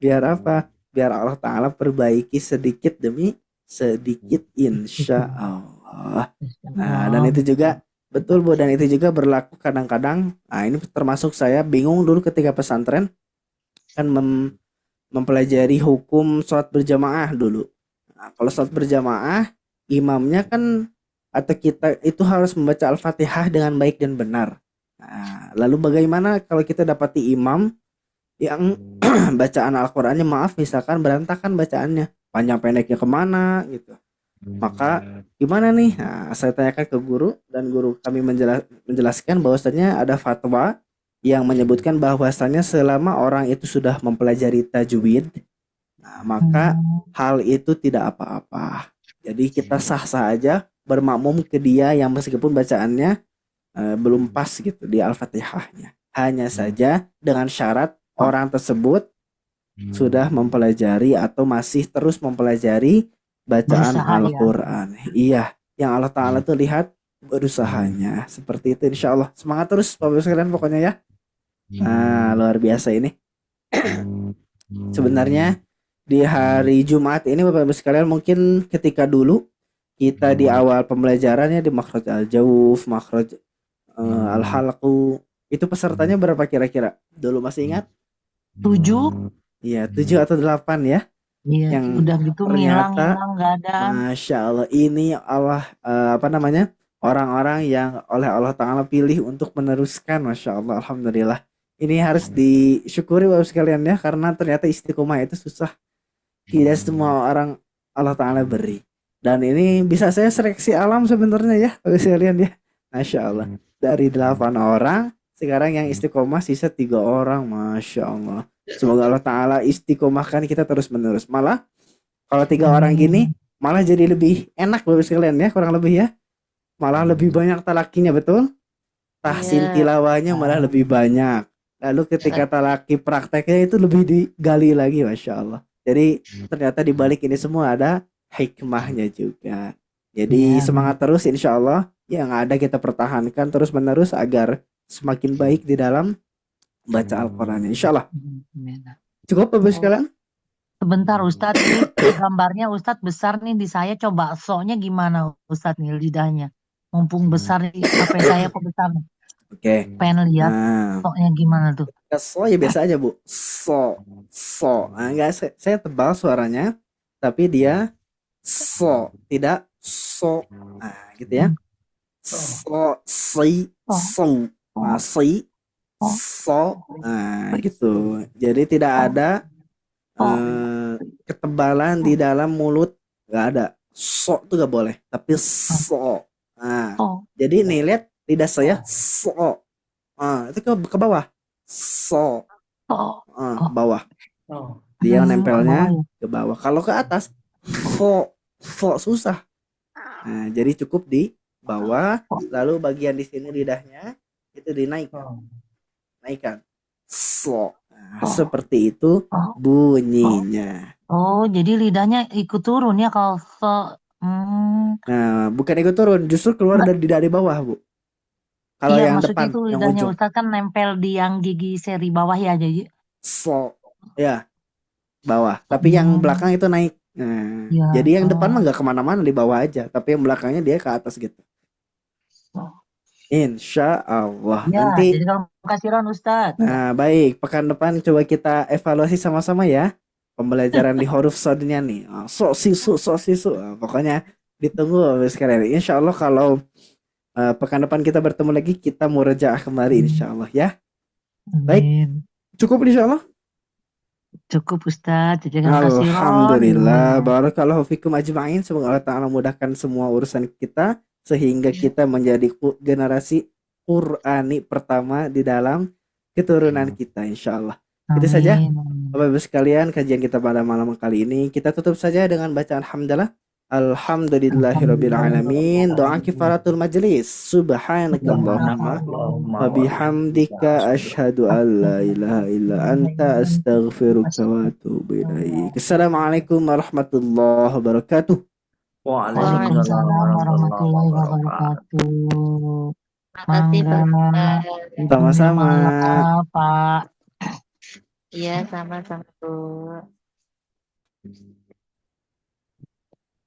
Biar apa? Biar Allah Ta'ala perbaiki sedikit demi sedikit, insya Allah. Nah, dan itu juga betul Bu, dan itu juga berlaku kadang-kadang. Nah, ini termasuk saya bingung dulu ketika pesantren kan mempelajari hukum sholat berjamaah dulu. Nah, kalau sholat berjamaah, imamnya kan atau kita itu harus membaca Al-Fatihah dengan baik dan benar. Nah, lalu bagaimana kalau kita dapati imam yang bacaan Al-Qur'annya misalkan berantakan bacaannya, panjang pendeknya kemana gitu. Maka gimana nih? Nah, saya tanyakan ke guru dan guru kami menjelaskan bahwasanya ada fatwa yang menyebutkan bahwasanya selama orang itu sudah mempelajari tajwid, nah, maka hal itu tidak apa-apa. Jadi kita sah-sah aja bermakmum ke dia yang meskipun bacaannya belum pas gitu di Al-Fatihahnya. Hanya saja dengan syarat orang tersebut sudah mempelajari atau masih terus mempelajari bacaan Berusaha ya. Al-Quran. Iya, yang Allah Ta'ala tuh lihat berusahanya. Seperti itu, insya Allah. Semangat terus Bapak sekalian pokoknya ya. Nah, luar biasa ini. Sebenarnya di hari Jumat ini Bapak Ibu sekalian, mungkin ketika dulu kita di awal pembelajarannya di makhraj al-jawf, makhraj al-halqu, itu pesertanya berapa kira-kira? Dulu masih ingat? 7. Iya, 7 atau 8 ya. Iya, Yang udah gitu ternyata ngilang nggak ada. Masya Allah, ini Allah orang-orang yang oleh Allah Ta'ala pilih untuk meneruskan. Masya Allah, Alhamdulillah. Ini harus disyukuri Bapak sekalian ya, karena ternyata istiqomah itu susah. Tidak semua orang Allah Ta'ala beri. Dan ini bisa saya seleksi alam sebenarnya ya Bapak sekalian ya. Masya Allah. Dari 8 orang, sekarang yang istiqomah sisa 3 orang. Masya Allah. Semoga Allah Ta'ala istiqomahkan kita terus menerus. Malah kalau 3 orang gini malah jadi lebih enak Bapak sekalian ya, kurang lebih ya. Malah lebih banyak talakinya, betul? Tahsin tilawahnya malah lebih banyak. Lalu ketika talaki prakteknya itu lebih digali lagi, Masya Allah. Jadi ternyata di balik ini semua ada hikmahnya juga. Jadi semangat terus insya Allah. Yang ada kita pertahankan terus menerus agar semakin baik di dalam baca Al-Quran, insya Allah. Cukup Bapak sekalian? Sebentar Ustadz, ini gambarnya Ustadz besar nih di saya, coba so-nya gimana Ustadz nih lidahnya, mumpung besar nih HP saya kok besar nih. Oke. Pengen lihat so-nya gimana tuh. So ya biasa aja Bu, so. Nah, enggak, saya tebal suaranya, tapi dia so, tidak so. Nah gitu ya. So, si, so, nah, si, so, nah gitu. Jadi tidak ada ketebalan di dalam mulut, nggak ada. So tuh nggak boleh, tapi so. Nah, jadi nih lihat lidah saya so. Itu ke bawah, so. Bawah. Dia nempelnya ke bawah. Kalau ke atas, so susah. Nah, jadi cukup di bawah, lalu bagian di sini lidahnya itu naikkan, so. Nah, seperti itu bunyinya. Oh, jadi lidahnya ikut turun ya kalau so. Nah, bukan ikut turun, justru keluar dari bawah Bu. Kalau iya, yang maksudnya depan, itu yang lidahnya ujung, Ustadz kan nempel di yang gigi seri bawah ya, jadi so ya bawah. Tapi yang belakang itu naik. Nah, jadi yang depan mah nggak kemana-mana, di bawah aja. Tapi yang belakangnya dia ke atas gitu. Insya Allah. Ya, Nanti jadi kalau kasiran Ustadz. Nah, baik. Pekan depan coba kita evaluasi sama-sama ya. Pembelajaran di huruf sodnya nih. So sisu. Pokoknya ditunggu sekalian. Insya Allah kalau pekan depan kita bertemu lagi, kita murojaah kembali insya Allah ya. Baik. Cukup insya Allah. Cukup Ustadz. Alhamdulillah. Barakallahu fikum ajma'in. Semoga Allah Ta'ala mudahkan semua urusan kita, sehingga kita menjadi generasi Qur'ani pertama di dalam keturunan kita, insya Allah. Itu saja Bapak Ibu sekalian kajian kita pada malam kali ini. Kita tutup saja dengan bacaan hamdalah. Alhamdulillahirabbil alamin. Doa kifaratul majlis. Subhanakallahumma wa bihamdika asyhadu an la ilaha illa anta astaghfiruka wa atubu ilaik. Assalamualaikum warahmatullahi wabarakatuh. Waalaikumsalam Waalaikumsalam warahmatullahi warahmatullahi wabarakatuh. wabarakatuh. Makasih Mangga, Pak Ustaz. ditunggu Sama-sama. malam, Pak. Iya, sama-sama Bu.